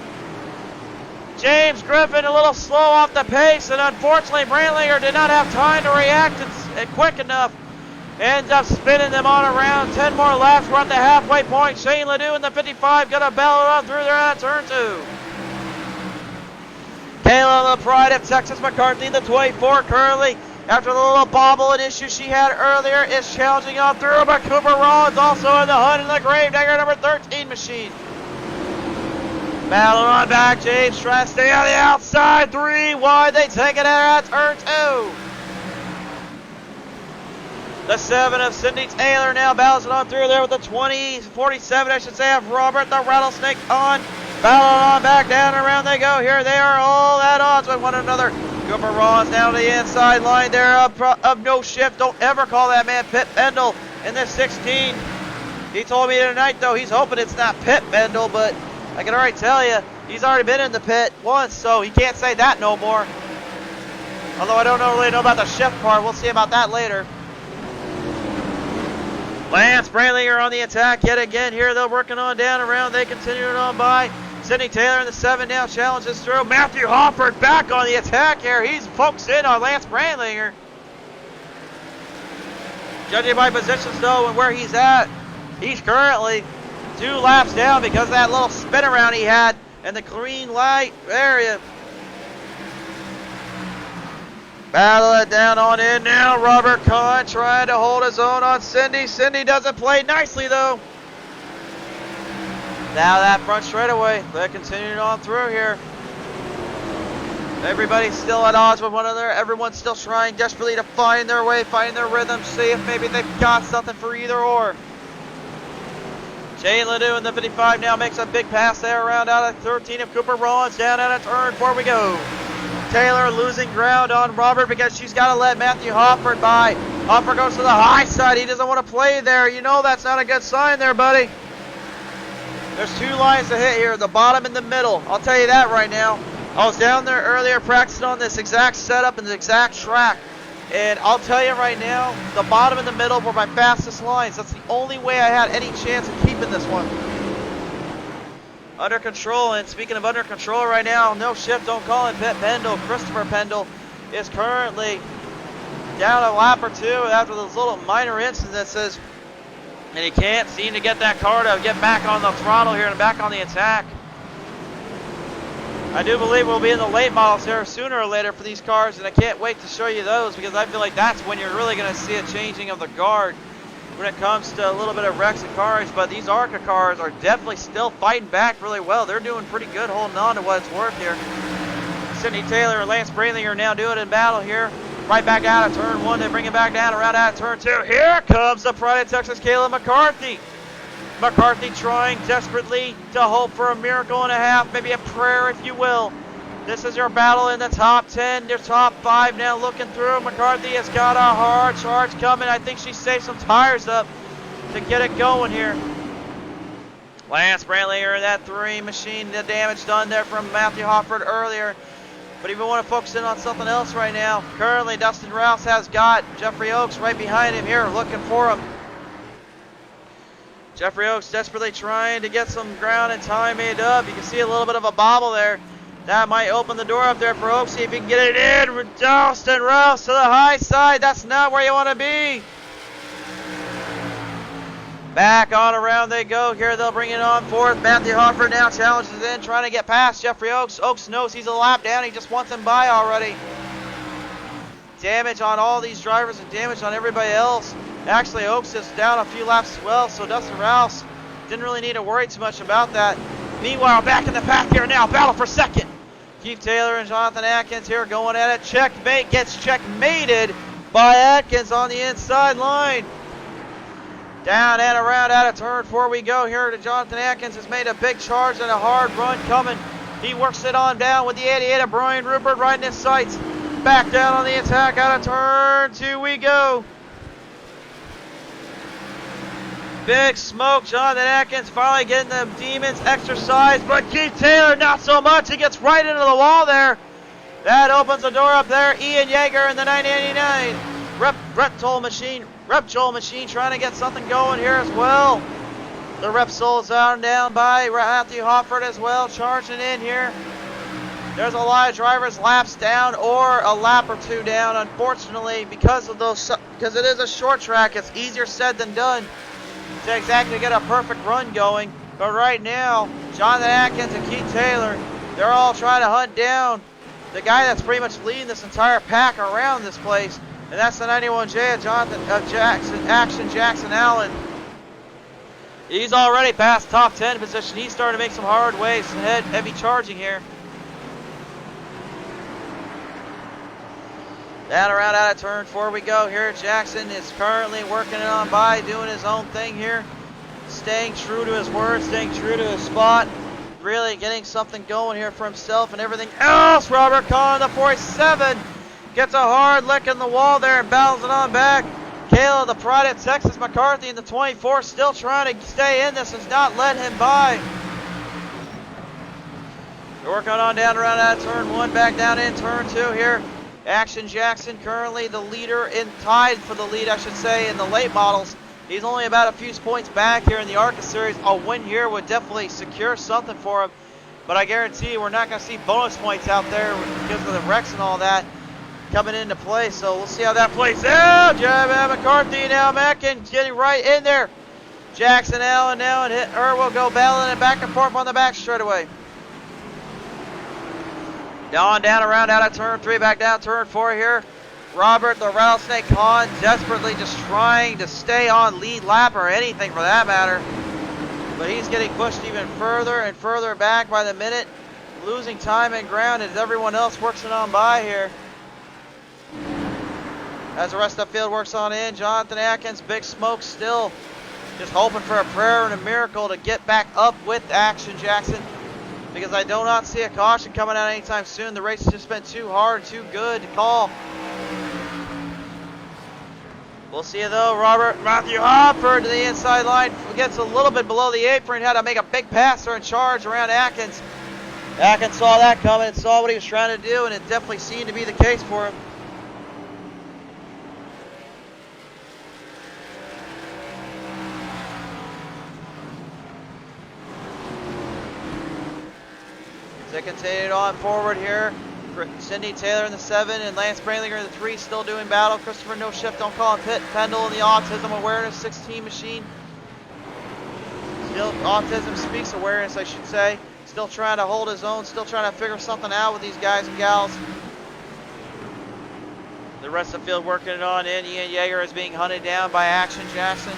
Speaker 3: James Griffin a little slow off the pace, and unfortunately Brandlinger did not have time to react quick enough. Ends up spinning them on around. 10 more laps. We're at the halfway point. Shane Ledoux in the 55 gonna bell it up through there at turn 2. Kayla, the pride of Texas McCarthy, the 24 currently, after the little bobbling issue she had earlier, is challenging on through, but Cooper Rollins also in the hood in the Gravedigger number 13 machine. Battle on back, James trying to stay on the outside. 3 wide, they take it out at turn 2. The 7 of Cindy Taylor now battles it on through there with the 47, I should say, of Robert the Rattlesnake on. Battle on back, down and around they go. Here they are all at odds with one another. Cooper Rollins down to the inside line there of No Shift. Don't ever call that man Pit Bendel in this 16. He told me tonight, though, he's hoping it's not Pit Bendel, but I can already tell you, he's already been in the pit once, so he can't say that no more. Although I don't really know about the shift part. We'll see about that later. Lance Brandlinger on the attack yet again here. They're working on down around. They continue it on by. Sidney Taylor in the 7 now challenges through. Matthew Hofford back on the attack here. He's focused in on Lance Brandlinger. Judging by positions though and where he's at, he's currently 2 laps down because of that little spin around he had in the green light area. Battle it down on in now. Robert Kahn trying to hold his own on Cindy. Cindy doesn't play nicely though. Now that front straightaway, they're continuing on through here. Everybody's still at odds with one another. Everyone's still trying desperately to find their way, find their rhythm, see if maybe they've got something for either or. Shane Ledoux in the 55 now makes a big pass there around out of 13 of Cooper Rollins. Down out of turn 4 we go. Taylor losing ground on Robert because she's got to let Matthew Hofford by. Hofford goes to the high side. He doesn't want to play there. You know that's not a good sign there, buddy. There's 2 lines to hit here, the bottom and the middle. I'll tell you that right now. I was down there earlier practicing on this exact setup and the exact track. And I'll tell you right now, the bottom and the middle were my fastest lines. That's the only way I had any chance of keeping this one under control. And speaking of under control right now, No Shift, don't call him Pit Pendle. Christopher Pendle is currently down a lap or 2 after those little minor incidences. And he can't seem to get that car to get back on the throttle here and back on the attack. I do believe we'll be in the late models here sooner or later for these cars, and I can't wait to show you those because I feel like that's when you're really going to see a changing of the guard when it comes to a little bit of wrecks and cars. But these ARCA cars are definitely still fighting back really well. They're doing pretty good holding on to what it's worth here. Sidney Taylor and Lance Brandlinger are now doing it in battle here. Right back out of turn 1. They bring it back down around out of turn 2. Here comes the pride of Texas, Caleb McCarthy. McCarthy trying desperately to hope for a miracle and a half, maybe a prayer if you will. This is your battle in the top 10, your top 5 now looking through. McCarthy has got a hard charge coming. I think she saved some tires up to get it going here. Lance Brandlinger in that 3 machine, the damage done there from Matthew Hofford earlier. But if you want to focus in on something else right now, currently Dustin Rouse has got Jeffrey Oakes right behind him here looking for him. Jeffrey Oakes desperately trying to get some ground and time made up. You can see a little bit of a bobble there. That might open the door up there for Oakes. See if he can get it in. With Dustin Rouse to the high side. That's not where you want to be. Back on around they go. Here they'll bring it on fourth. Matthew Hofford now challenges in, trying to get past Jeffrey Oakes. Oakes knows he's a lap down. He just wants him by already. Damage on all these drivers and damage on everybody else. Actually, Oakes is down a few laps as well, so Dustin Rouse didn't really need to worry too much about that. Meanwhile, back in the pack here now, battle for second. Keith Taylor and Jonathan Atkins here going at it. Checkmate, gets checkmated by Atkins on the inside line. Down and around out of turn 4 we go here to Jonathan Atkins. Has made a big charge and a hard run coming. He works it on down with the 88 of Brian Rupert right in his sights. Back down on the attack out of turn 2 we go. Big smoke. Jonathan Atkins finally getting them demons exercised, but Keith Taylor not so much. He gets right into the wall there. That opens the door up there. Ian Yeager in the 989. Reptile machine trying to get something going here as well. The Repsols down by Matthew Hofford as well, charging in here. There's a lot of drivers laps down or a lap or two down. Unfortunately, because it is a short track, it's easier said than done to exactly get a perfect run going. But right now, Jonathan Atkins and Keith Taylor, they're all trying to hunt down the guy that's pretty much leading this entire pack around this place, and that's the 91J of Action Jackson Allen. He's already past top 10 position. He's starting to make some hard waves and heavy charging here. Down around out of turn 4 we go here. Jackson is currently working it on by, doing his own thing here. Staying true to his word, staying true to his spot. Really getting something going here for himself and everything else. Robert Kahn, the 47, gets a hard lick in the wall there and battles it on back. Kayla, the pride of Texas McCarthy in the 24, still trying to stay in this and not let him by. They're working on down around out of turn 1, back down in turn 2 here. Action Jackson currently the leader, tied for the lead, I should say, in the late models. He's only about a few points back here in the ARCA series. A win here would definitely secure something for him. But I guarantee you we're not going to see bonus points out there because of the wrecks and all that coming into play. So we'll see how that plays out. McCarthy now Mackin getting right in there. Jackson Allen now and will go battling it back and forth on the back straightaway. Down around out of turn 3, back down turn 4 here. Robert, the Rattlesnake Kahn, desperately just trying to stay on lead lap or anything for that matter. But he's getting pushed even further and further back by the minute, losing time and ground as everyone else works it on by here. As the rest of the field works on in, Jonathan Atkins, Big Smoke still just hoping for a prayer and a miracle to get back up with Action Jackson, because I do not see a caution coming out anytime soon. The race has just been too hard, too good to call. We'll see it though. Matthew Hofford to the inside line, gets a little bit below the apron, had to make a big pass or in charge around Atkins. Atkins saw that coming and saw what he was trying to do, and it definitely seemed to be the case for him. They continued on forward here. Cindy Taylor in the 7 and Lance Brandlinger in the 3 still doing battle. Christopher No Shift, don't call him Pendle in the Autism Awareness 16 machine. Still Autism Speaks Awareness, I should say. Still trying to hold his own, still trying to figure something out with these guys and gals. The rest of the field working it on in. Ian Yeager is being hunted down by Action Jackson.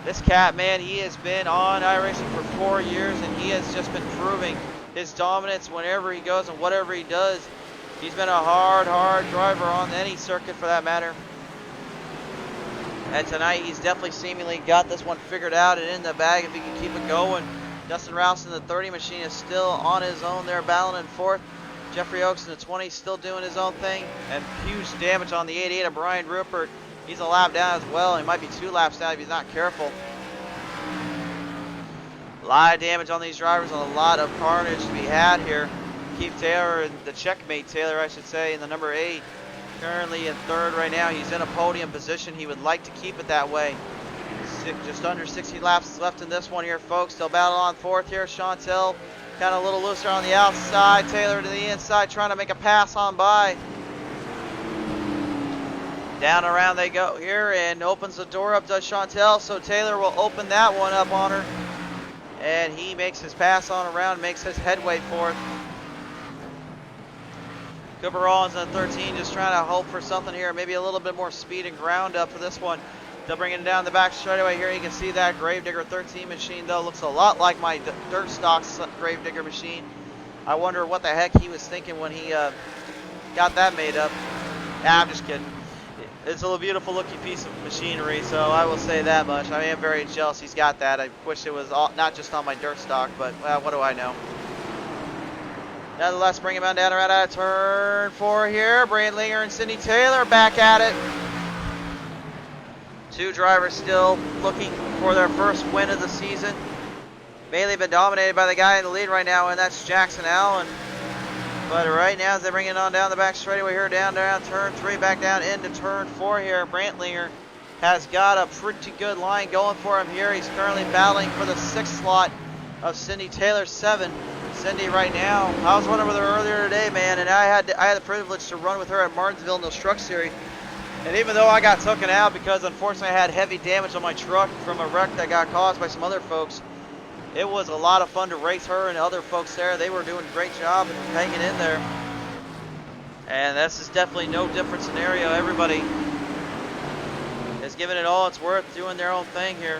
Speaker 3: This cat, man, he has been on iRacing for 4 years and he has just been proving his dominance whenever he goes and whatever he does. He's been a hard driver on any circuit for that matter. And tonight he's definitely seemingly got this one figured out and in the bag if he can keep it going. Dustin Rouse in the 30 machine is still on his own there, battling in 4th. Jeffrey Oakes in the 20 still doing his own thing. And huge damage on the 88 of Brian Rupert. He's a lap down as well. He might be 2 laps down if he's not careful. A lot of damage on these drivers and a lot of carnage to be had here. Keith Taylor, the checkmate Taylor, I should say, in the number 8. Currently in 3rd right now. He's in a podium position. He would like to keep it that way. Just under 60 laps left in this one here, folks. They'll battle on 4th here. Chantel kind of a little looser on the outside. Taylor to the inside, trying to make a pass on by. Down around they go here and opens the door up, does Chantel. So Taylor will open that one up on her. And he makes his pass on around, makes his headway forth. Cooper Rollins on 13, just trying to hope for something here. Maybe a little bit more speed and ground up for this one. They'll bring it down the back straightaway here. You can see that Gravedigger 13 machine, though. Looks a lot like my Dirt Stocks Gravedigger machine. I wonder what the heck he was thinking when he got that made up. Nah, I'm just kidding. It's a beautiful looking piece of machinery, so I will say that much. I am very jealous he's got that. I wish it was all, not just on my dirt stock, but what do I know. Nonetheless, bring him on down around out of turn 4 here. Brandlinger and Cindy Taylor back at it. 2 drivers still looking for their first win of the season. Mainly been dominated by the guy in the lead right now, and that's Jackson Allen. But right now, as they bring it on down the back straightaway here, down turn 3, back down into turn 4 here. Brandlinger has got a pretty good line going for him here. He's currently battling for the 6th slot of Cindy Taylor 7. Cindy right now, I was running with her earlier today, man, and I had the privilege to run with her at Martinsville in those truck series. And even though I got taken out because unfortunately I had heavy damage on my truck from a wreck that got caused by some other folks, it was a lot of fun to race her and other folks there. They were doing a great job and hanging in there. And this is definitely no different scenario. Everybody is giving it all it's worth, doing their own thing here.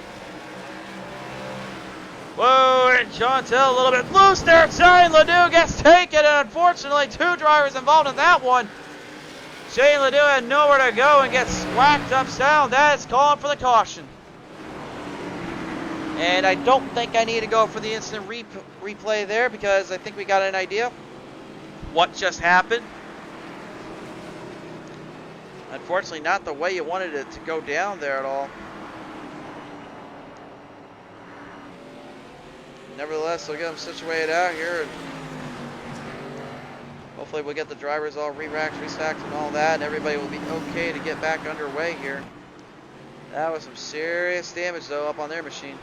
Speaker 3: Whoa, and Chantel a little bit loose there. Shane Ledoux gets taken, and unfortunately 2 drivers involved in that one. Shane Ledoux had nowhere to go and gets whacked upside. That is calling for the caution. And I don't think I need to go for the instant replay there because I think we got an idea what just happened. Unfortunately, not the way you wanted it to go down there at all. Nevertheless, we'll get them situated out here. And hopefully we'll get the drivers all re-racked, restacked, and all that, and everybody will be okay to get back underway here. That was some serious damage, though, up on their machine.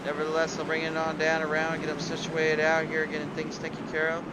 Speaker 3: Nevertheless, they'll bring it on down around, get them situated out here, getting things taken care of.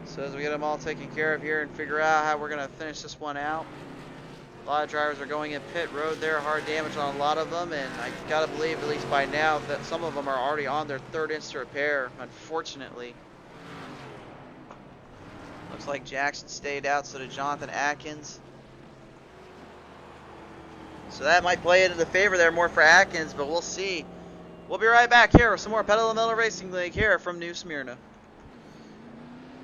Speaker 3: So as we get them all taken care of here and figure out how we're going to finish this one out. A lot of drivers are going in pit road there, hard damage on a lot of them, and I gotta believe, at least by now, that some of them are already on their 3rd instant repair, unfortunately. Looks like Jackson stayed out, so did Jonathan Atkins. So that might play into the favor there more for Atkins, but we'll see. We'll be right back here with some more Pottlez Racing League here from New Smyrna.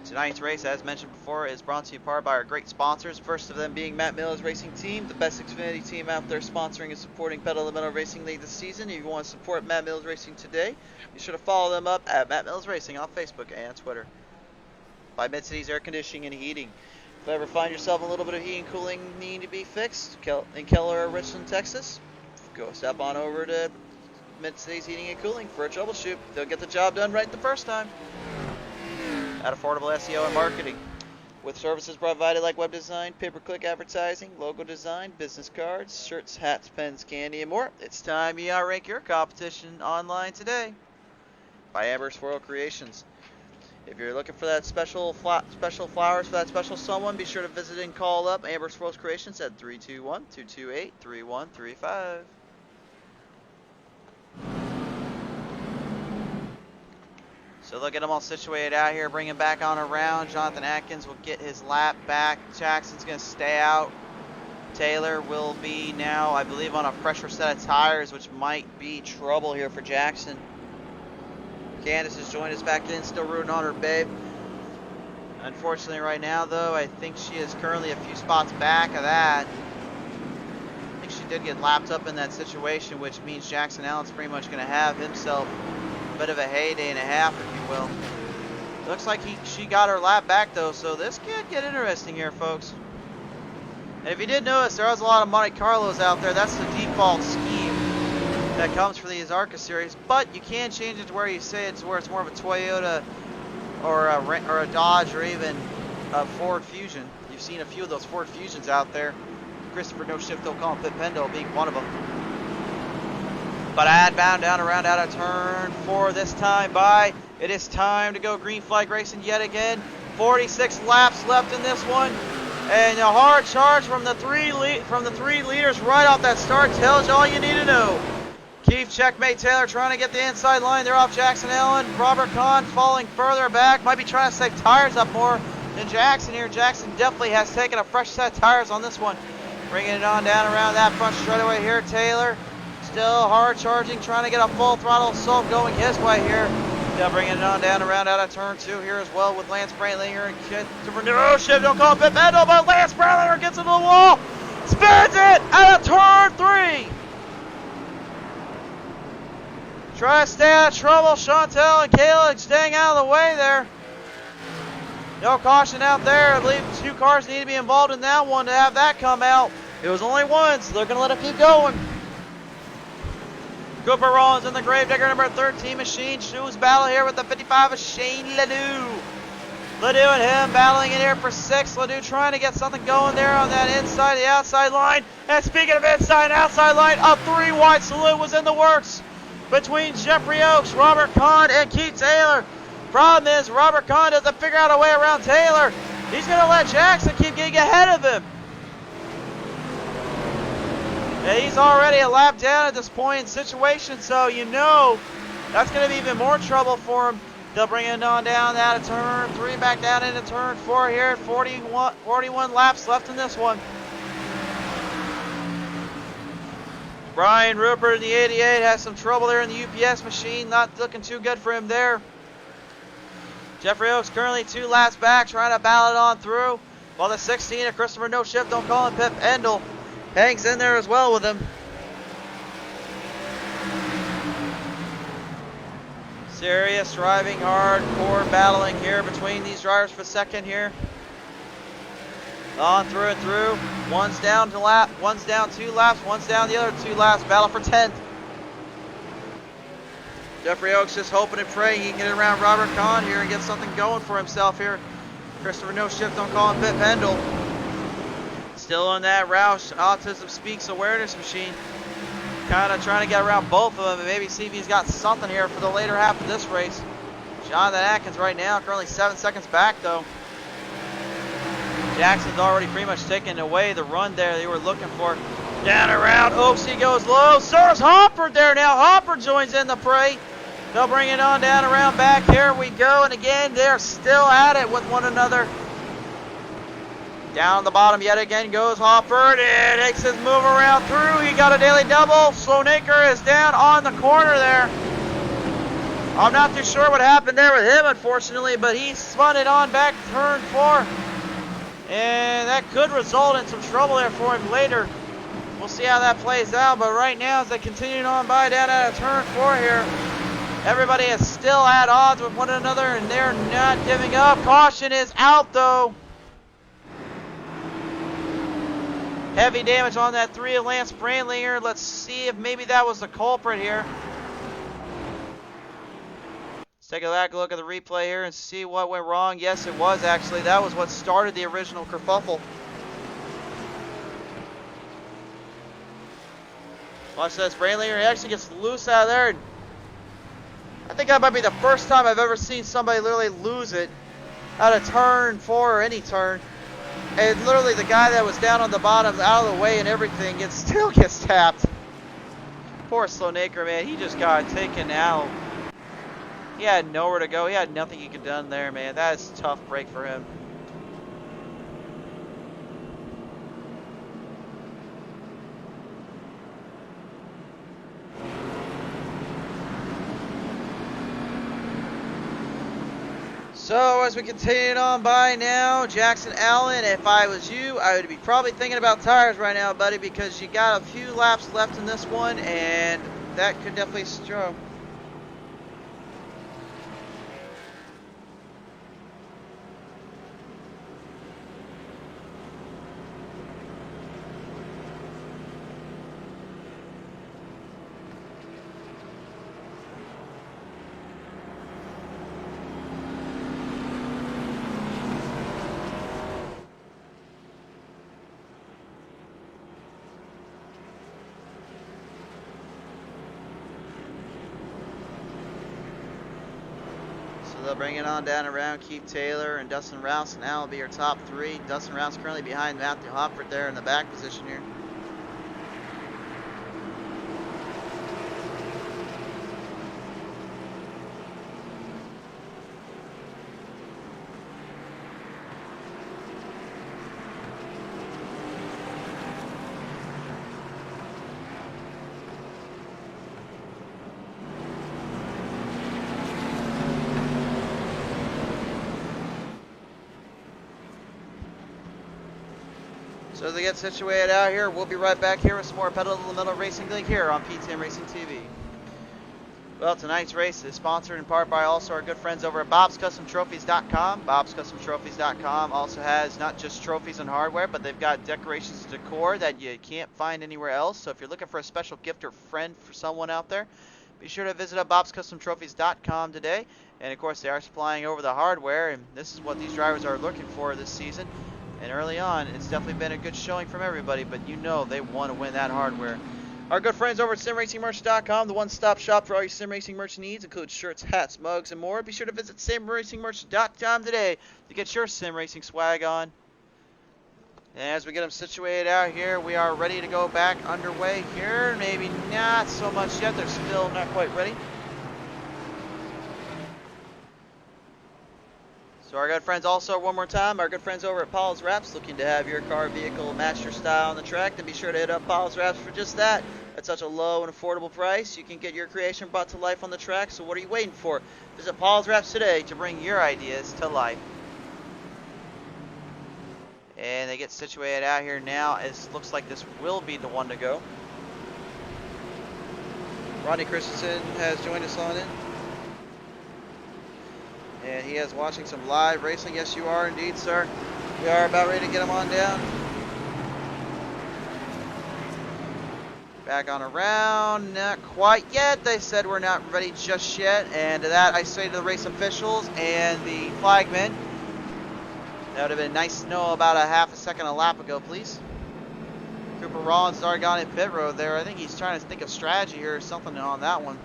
Speaker 3: Tonight's race, as mentioned before, is brought to you in part by our great sponsors. First of them being Matt Miller's Racing Team, the best Xfinity team out there sponsoring and supporting Pottlez Racing League this season. If you want to support Matt Miller's Racing today, be sure to follow them up at Matt Miller's Racing on Facebook and Twitter. By Mid-City's Air Conditioning and Heating. If you ever find yourself a little bit of heating and cooling needing to be fixed in Keller or Richland, Texas, go step on over to Mid-City's Heating and Cooling for a troubleshoot. They'll get the job done right the first time. At affordable SEO and Marketing. With services provided like web design, pay-per-click advertising, logo design, business cards, shirts, hats, pens, candy, and more. It's time you outrank your competition online today. By Amber's Floral Creations. If you're looking for that special flowers for that special someone, be sure to visit and call up Amber's Floral Creations at 321-228-3135. So they'll get them all situated out here, bring him back on around. Jonathan Atkins will get his lap back. Jackson's going to stay out. Taylor will be now, I believe, on a fresher set of tires, which might be trouble here for Jackson. Candace has joined us back in, still rooting on her babe. Unfortunately right now, though, I think she is currently a few spots back of that. I think she did get lapped up in that situation, which means Jackson Allen's pretty much going to have himself a bit of a heyday and a half, if you will. Looks like she got her lap back, though, so this could get interesting here, folks. And if you did notice, there was a lot of Monte Carlos out there. That's the default scheme that comes for these ARCA series, but you can change it to where you say it's where it's more of a Toyota or a Dodge or even a Ford Fusion. You've seen a few of those Ford Fusions out there. Christopher No Shift, they'll call him Pit Pendo being one of them. But outbound, down around out of turn 4 this time by. It is time to go green flag racing yet again. 46 laps left in this one. And a hard charge from the three leaders right off that start tells you all you need to know. Keith Checkmate Taylor trying to get the inside line. They're off Jackson Allen. Robert Kahn falling further back. Might be trying to save tires up more than Jackson here. Jackson definitely has taken a fresh set of tires on this one. Bringing it on down around that front straightaway here. Taylor still hard charging, trying to get a full throttle assault going his way here. They'll bring it on down around out of turn 2 here as well with Lance Brandlinger and oh shit, don't call it pit Bendel, but Lance Brandlinger gets into the wall. Spins it out of turn 3. Try to stay out of trouble. Chantel and Kayla staying out of the way there. No caution out there. I believe 2 cars need to be involved in that one to have that come out. It was only one, so they're going to let it keep going. Cooper Rollins in the Gravedigger number 13 machine. Shoes battle here with the 55 of Shane Ledoux. Ledoux and him battling in here for 6. Ledoux trying to get something going there on that inside, the outside line. And speaking of inside and outside line, a 3-wide salute was in the works between Jeffrey Oaks, Robert Kahn, and Keith Taylor. Problem is, Robert Kahn doesn't figure out a way around Taylor. He's going to let Jackson keep getting ahead of him. And he's already a lap down at this point in situation, so you know that's going to be even more trouble for him. They'll bring it on down out of turn 3, back down into turn 4 here. 41 laps left in this one. Brian Rupert in the 88 has some trouble there in the UPS machine. Not looking too good for him there. Jeffrey Oaks currently 2 laps back, trying to battle it on through. While the 16 of Christopher No Shift, don't call him Pip Endel, hangs in there as well with him. Serious driving, hardcore battling here between these drivers for second here. On through and through. One's down 2 laps, one's down the other 2 laps. Battle for 10th. Jeffrey Oaks just hoping and praying he can get around Robert Kahn here and get something going for himself here. Christopher No Shift, don't call him Pip Endel. Still on that Roush Autism Speaks awareness machine. Kind of trying to get around both of them and maybe see if he's got something here for the later half of this race. Jonathan Atkins right now currently 7 seconds back though. Jackson's already pretty much taken away the run there they were looking for. Down around Oaks, he goes low. So is Hopper there now. Hopper joins in the fray. They'll bring it on down around back. Here we go. And again, they're still at it with one another. Down the bottom yet again goes Hopper. And makes his move around through. He got a daily double. Sloanaker is down on the corner there. I'm not too sure what happened there with him, unfortunately, but he spun it on back to turn 4. And that could result in some trouble there for him later. We'll see how that plays out, but right now as they continue on by down out of turn 4 here, everybody is still at odds with one another and they're not giving up. Caution is out though. Heavy damage on that 3 of Lance Brandlinger. Let's see if maybe that was the culprit here. Let's take a back look at the replay here and see what went wrong. Yes, it was actually. That was what started the original kerfuffle. Watch this, Brandlinger actually gets loose out of there. I think that might be the first time I've ever seen somebody literally lose it out of turn 4 or any turn. And literally the guy that was down on the bottom out of the way and everything still gets tapped. Poor Sloanaker, man, he just got taken out. He had nowhere to go. He had nothing he could done there, man. That is a tough break for him. So as we continue on by now, Jackson Allen, if I was you, I would be probably thinking about tires right now, buddy, because you got a few laps left in this one, and that could definitely stroke. They'll bring it on down around Keith Taylor and Dustin Rouse now will be your top 3. Dustin Rouse currently behind Matthew Hopford there in the back position here.
Speaker 2: So as they get situated out here, we'll be right back here with some more Pedal to the Metal Racing League here on PTM Racing TV. Well, tonight's race is sponsored in part by also our good friends over at Bob'sCustomTrophies.com. Bob'sCustomTrophies.com also has not just trophies and hardware, but they've got decorations and decor that you can't find anywhere else. So if you're looking for a special gift or friend for someone out there, be sure to visit Bob'sCustomTrophies.com today. And of course, they are supplying over the hardware, and this is what these drivers are looking for this season. And early on, it's definitely been a good showing from everybody, but you know they want to win that hardware. Our good friends over at SimRacingMerch.com, the one-stop shop for all your sim racing merch needs, includes shirts, hats, mugs, and more. Be sure to visit SimRacingMerch.com today to get your sim racing swag on. And as we get them situated out here, we are ready to go back underway here. Maybe not so much yet. They're still not quite ready. So our good friends also, one more time, our good friends over at Pottlez Wrapz, looking to have your car vehicle match your style on the track, then be sure to hit up Pottlez Wrapz for just that. At such a low and affordable price, you can get your creation brought to life on the track, so what are you waiting for? Visit Pottlez Wrapz today to bring your ideas to life. And they get situated out here now. It looks like this will be the one to go. Rodney Christensen has joined us on it. And he is watching some live racing. Yes, you are indeed, sir. We are about ready to get him on down. Back on around. Not quite yet. They said we're not ready just yet. And to that, I say to the race officials and the flagmen, that would have been nice to know about a half a second a lap ago, please. Cooper Rollins has already gone in pit road there. I think he's trying to think of strategy here or something on that one.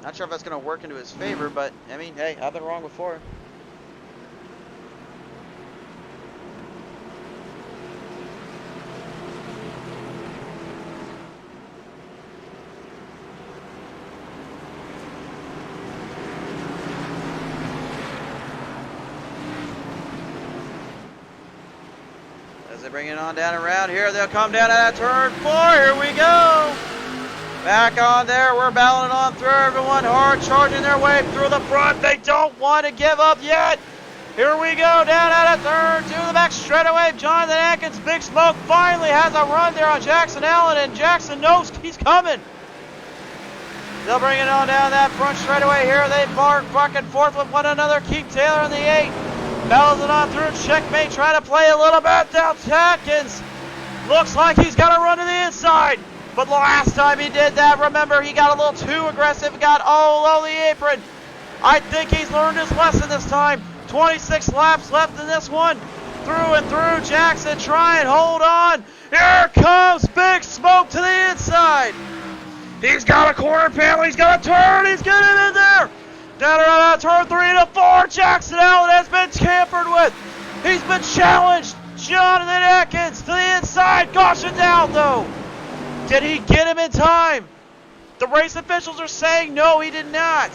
Speaker 2: Not sure if that's going to work into his favor, but, I mean, hey, I've been wrong before. As they bring it on down around here, they'll come down at turn 4. Here we go. Back on there, we're battling on through everyone, hard charging their way through the front. They don't want to give up yet. Here we go, down out of turn 2, the back straightaway. Jonathan Atkins, Big Smoke finally has a run there on Jackson Allen, and Jackson knows he's coming. They'll bring it on down that front straightaway here. They bark back and forth with one another. Keith Taylor in the 8. Battles it on through, checkmate, trying to play a little bit down to Atkins. Looks like he's got to run to the inside. But the last time he did that, remember, he got a little too aggressive, got all over the apron. I think he's learned his lesson this time. 26 laps left in this one. Through and through, Jackson try and hold on. Here comes Big Smoke to the inside. He's got a corner panel, he's got a turn, he's getting in there. Down around turn 3 to 4, Jackson Allen has been tampered with. He's been challenged. Jonathan Atkins to the inside, caution down though. Did he get him in time? The race officials are saying no, he did not.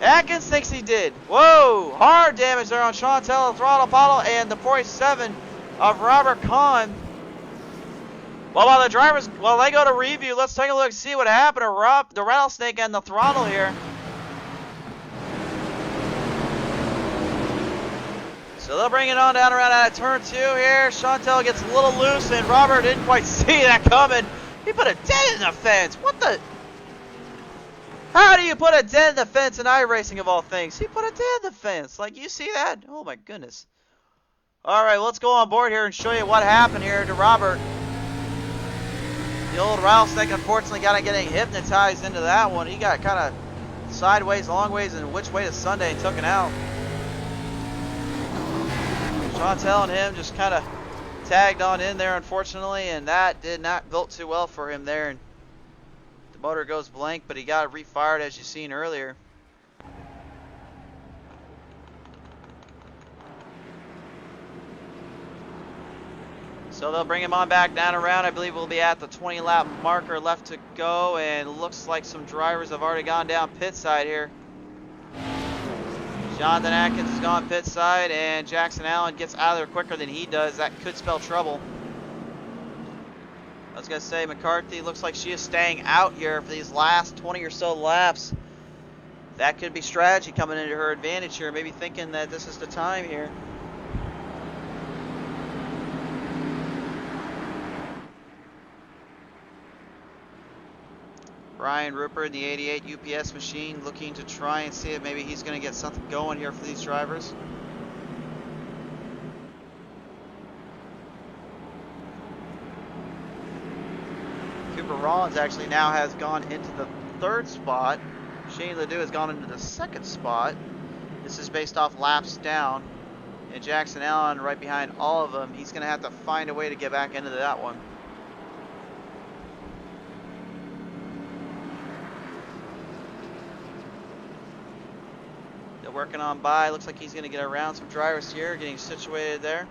Speaker 2: Atkins thinks he did. Whoa, hard damage there on Chantel, the throttle bottle, and the 47 of Robert Kahn. Well, while the drivers, while they go to review, let's take a look and see what happened to the rattlesnake and the throttle here. So they'll bring it on down around out of turn 2 here. Chantel gets a little loose, and Robert didn't quite see that coming. He put a dent in the fence. What the? How do you put a dent in the fence in iRacing of all things? He put a dent in the fence. Like, you see that? Oh my goodness. All right, let's go on board here and show you what happened here to Robert. The old rattlesnake unfortunately got to getting hypnotized into that one. He got kind of sideways, long ways, and which way to Sunday and took it out. Chantel and him just kind of tagged on in there, unfortunately, and that did not vote too well for him there. And the motor goes blank, but he got refired as you seen earlier. So they'll bring him on back down around. I believe we'll be at the 20 lap marker left to go, and it looks like some drivers have already gone down pit side here. Jonathan Atkins has gone pit side, and Jackson Allen gets out of there quicker than he does. That could spell trouble. I was going to say, McCarthy looks like she is staying out here for these last 20 or so laps. That could be strategy coming into her advantage here, maybe thinking that this is the time here. Ryan Rupert in the 88 UPS machine, looking to try and see if maybe he's going to get something going here for these drivers. Cooper Rollins actually now has gone into the 3rd spot. Shane Ledoux has gone into the 2nd spot. This is based off laps down. And Jackson Allen right behind all of them. He's going to have to find a way to get back into that one. They're working on by. Looks like he's going to get around some drivers here, getting situated there.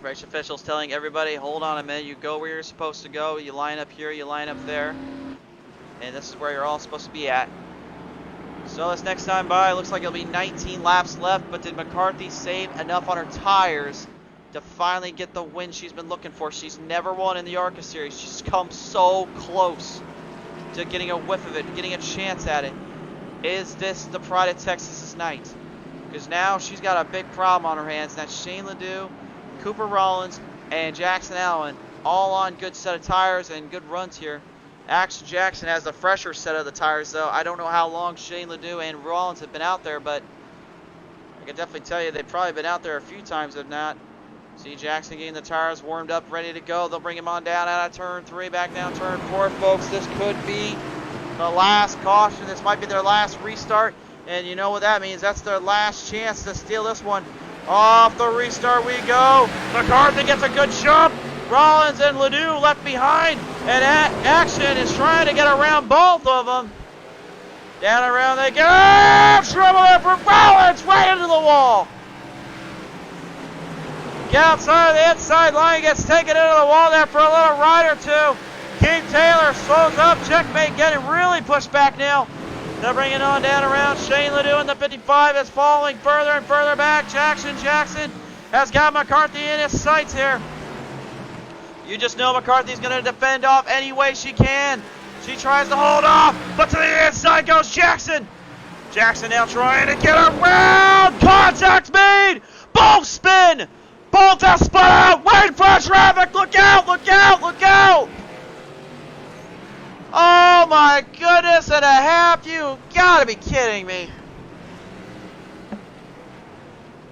Speaker 2: Race officials telling everybody, hold on a minute, you go where you're supposed to go, you line up here, you line up there, and this is where you're all supposed to be at. So this next time by, looks like it'll be 19 laps left, but did McCarthy save enough on her tires to finally get the win she's been looking for? She's never won in the ARCA series. She's come so close to getting a whiff of it, getting a chance at it. Is this the Pride of Texas's night? Because now she's got a big problem on her hands, and that's Shane Ledoux, Cooper Rollins, and Jackson Allen, all on good set of tires and good runs here. Action Jackson has the fresher set of the tires, though. I don't know how long Shane Ledoux and Rollins have been out there, but I can definitely tell you they've probably been out there a few times, if not. See Jackson getting the tires warmed up, ready to go. They'll bring him on down out of turn 3, back down turn 4, folks. This could be the last caution. This might be their last restart, and you know what that means. That's their last chance to steal this one. Off the restart we go. McCarthy gets a good jump. Rollins and Ledoux left behind. And Action is trying to get around both of them. Down around they go. Trouble there for Rollins. Right into the wall. Get outside the inside line. Gets taken into the wall there for a little ride or two. Keith Taylor slows up. Checkmate getting really pushed back now. They're bringing on down around. Shane Ledoux in the 55 is falling further and further back. Jackson has got McCarthy in his sights here. You just know McCarthy's going to defend off any way she can. She tries to hold off, but to the inside goes Jackson. Jackson now trying to get around. Contact made. Both spin. Both have spun out. Wait for traffic. Look out, look out, look out. Oh my goodness and a half, you gotta be kidding me.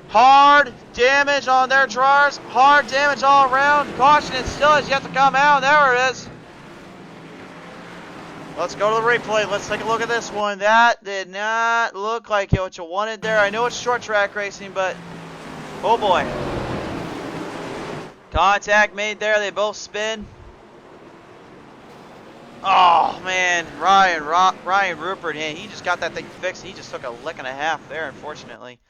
Speaker 2: Hard damage on their drawers, hard damage all around. Caution and still has yet to come out. There it is. Let's go to the replay. Let's take a look at this one. That did not look like what you wanted there. I know it's short track racing, but oh boy. Contact made there, they both spin. Oh man, Ryan Rupert, he just got that thing fixed. He just took a lick and a half there, unfortunately.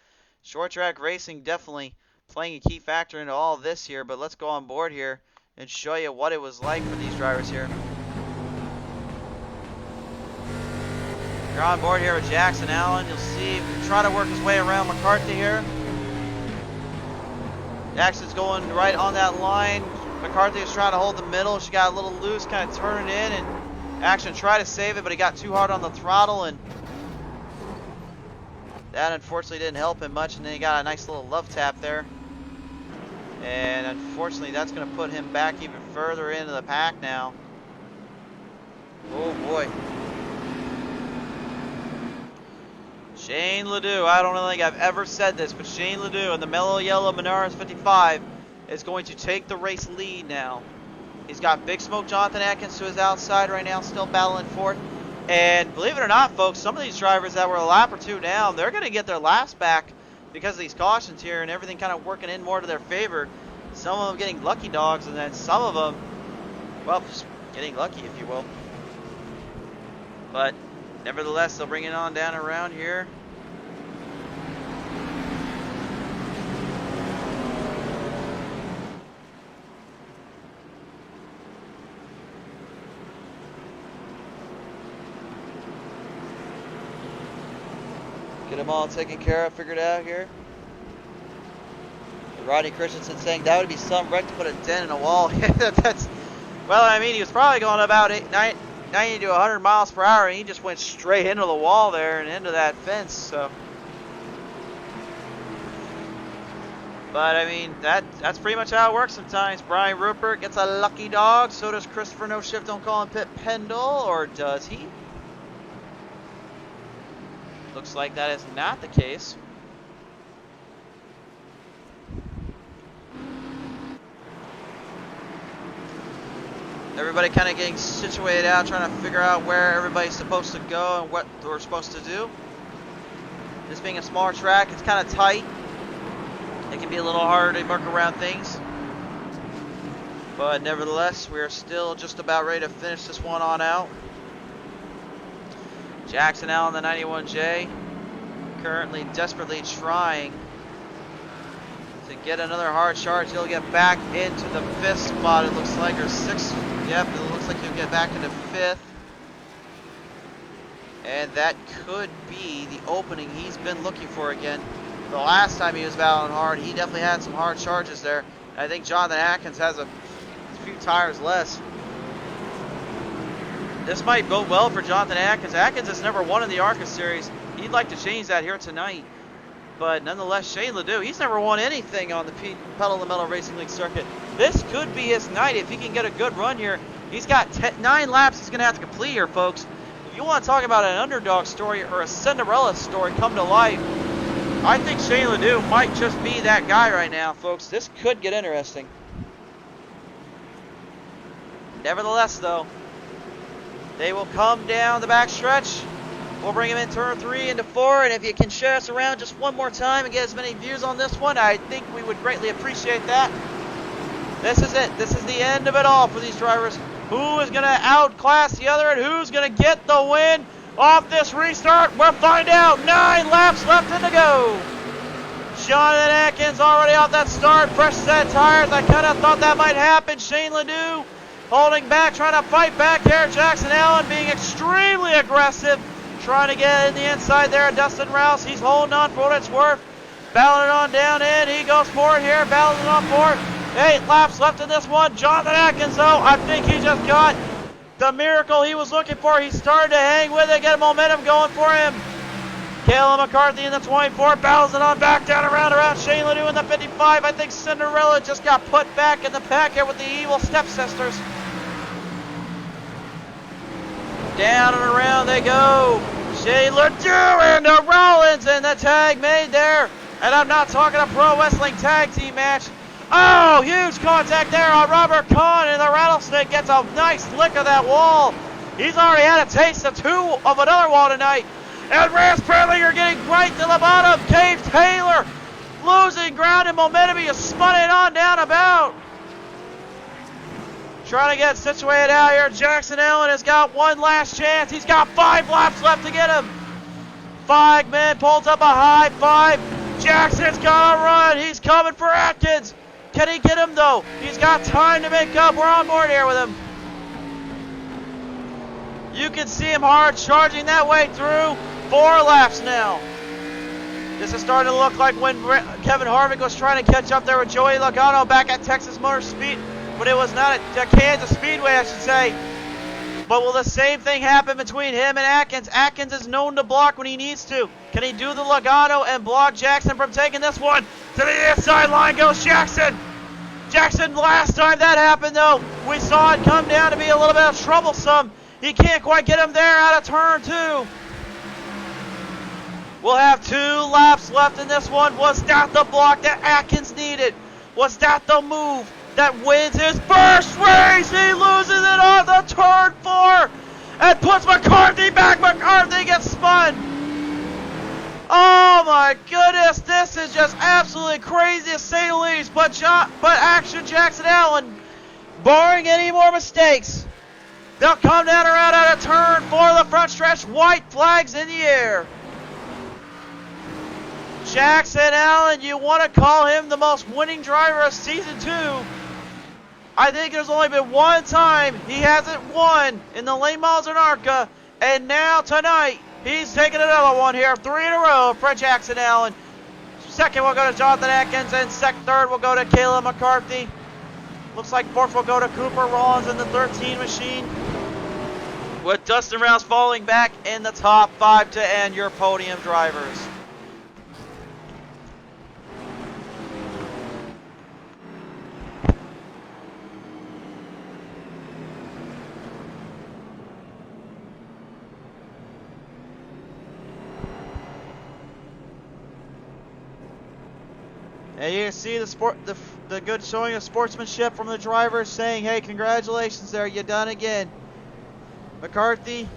Speaker 2: Short track racing definitely playing a key factor into all of this here, but let's go on board here and show you what it was like for these drivers here. You're on board here with Jackson Allen. You'll see him try to work his way around McCarthy here. Jackson's going right on that line. McCarthy is trying to hold the middle. She got a little loose, kind of turning in, and Action tried to save it, but he got too hard on the throttle, and that unfortunately didn't help him much, and then he got a nice little love tap there. And unfortunately, that's going to put him back even further into the pack now. Oh boy. Shane Ledoux, I don't think I've ever said this, but Shane Ledoux in the mellow yellow Menards 55 is going to take the race lead now. He's got Big Smoke Jonathan Atkins to his outside right now, still battling for it. And believe it or not, folks, some of these drivers that were a lap or two down, they're going to get their laps back because of these cautions here and everything kind of working in more to their favor. Some of them getting lucky dogs, and then some of them, well, just getting lucky, if you will. But nevertheless, they'll bring it on down around here. Get them all taken care of, figured out here. Rodney Christensen saying that would be some wreck to put a dent in a wall. That's, well, I mean, he was probably going about 90 to 100 miles per hour, and he just went straight into the wall there and into that fence. So
Speaker 3: But I mean, that's pretty much how it works sometimes. Brian Rupert gets a lucky dog. So does Christopher No Shift Don't Call Him Pit Pendle, or does he? Looks like that is not the case. Everybody kind of getting situated out, trying to figure out where everybody's supposed to go and what we're supposed to do. This being a smaller track, it's kind of tight. It can be a little harder to work around things. But nevertheless, we're still just about ready to finish this one on out. Jackson Allen, the 91J, currently desperately trying to get another hard charge. He'll get back into the 5th spot, it looks like, or 6th. Yep, it looks like he'll get back into 5th. And that could be the opening he's been looking for again. The last time he was battling hard, he definitely had some hard charges there. And I think Jonathan Atkins has a few tires less. This might bode well for Jonathan Atkins. Atkins has never won in the ARCA series. He'd like to change that here tonight. But nonetheless, Shane Ledoux, he's never won anything on the Pedal to the Metal Racing League circuit. This could be his night if he can get a good run here. He's got 9 laps he's going to have to complete here, folks. If you want to talk about an underdog story or a Cinderella story come to life, I think Shane Ledoux might just be that guy right now, folks. This could get interesting. Nevertheless, though, they will come down the backstretch. We'll bring him in turn 3 into 4, and if you can share us around just one more time and get as many views on this one, I think we would greatly appreciate that. This is it. This is the end of it all for these drivers. Who is going to outclass the other, and who's going to get the win off this restart? We'll find out. 9 laps left in to go. Jonathan Atkins already off that start. Fresh set tires. I kind of thought that might happen. Shane Ledoux holding back, trying to fight back here. Jackson Allen being extremely aggressive, trying to get in the inside there. Dustin Rouse, he's holding on for what it's worth. Battling it on down in. He goes for it here. Battling it on for it. 8 laps left in this one. Jonathan Atkins, though, I think he just got the miracle he was looking for. He started to hang with it, get momentum going for him. Kayla McCarthy in the 24, battles it on back down around Shane Ledoux in the 55. I think Cinderella just got put back in the pack here with the evil stepsisters. Down and around they go. Shane Ledoux and Rollins, and the tag made there. And I'm not talking a pro wrestling tag team match. Oh, huge contact there on Robert Kahn, and the Rattlesnake gets a nice lick of that wall. He's already had a taste of 2 of another wall tonight. And Rance Perlinger getting right to the bottom. Cave Taylor losing ground and momentum. He has spun it on down about. Trying to get situated out here. Jackson Allen has got one last chance. He's got 5 laps left to get him. Feigman pulls up a high 5. Jackson's got to run. He's coming for Atkins. Can he get him, though? He's got time to make up. We're on board here with him. You can see him hard charging that way through. 4 laps now. This is starting to look like when Kevin Harvick was trying to catch up there with Joey Logano back at Texas Motor Speed. But it was not at Kansas Speedway, I should say. But will the same thing happen between him and Atkins? Atkins is known to block when he needs to. Can he do the Logano and block Jackson from taking this one? To the inside line goes Jackson. Jackson, last time that happened, though, we saw it come down to be a little bit troublesome. He can't quite get him there out of turn 2. We'll have 2 laps left in this one. Was that the block that Atkins needed? Was that the move that wins his first race? He loses it on the turn 4 and puts McCarthy back. McCarthy gets spun. Oh my goodness, this is just absolutely crazy to say the least. But Action Jackson Allen, barring any more mistakes, they'll come down around out of turn 4 the front stretch. White flags in the air. Jackson Allen, you want to call him the most winning driver of season 2. I think there's only been one time he hasn't won in the late models in ARCA, and now tonight he's taking another one here. 3 in a row for Jackson Allen. Second will go to Jonathan Atkins, and third will go to Kayla McCarthy. Looks like fourth will go to Cooper Rollins in the 13 machine, with Dustin Rouse falling back in the top 5 to end your podium drivers. And you can see the good showing of sportsmanship from the drivers saying, hey, congratulations there, you done again. McCarthy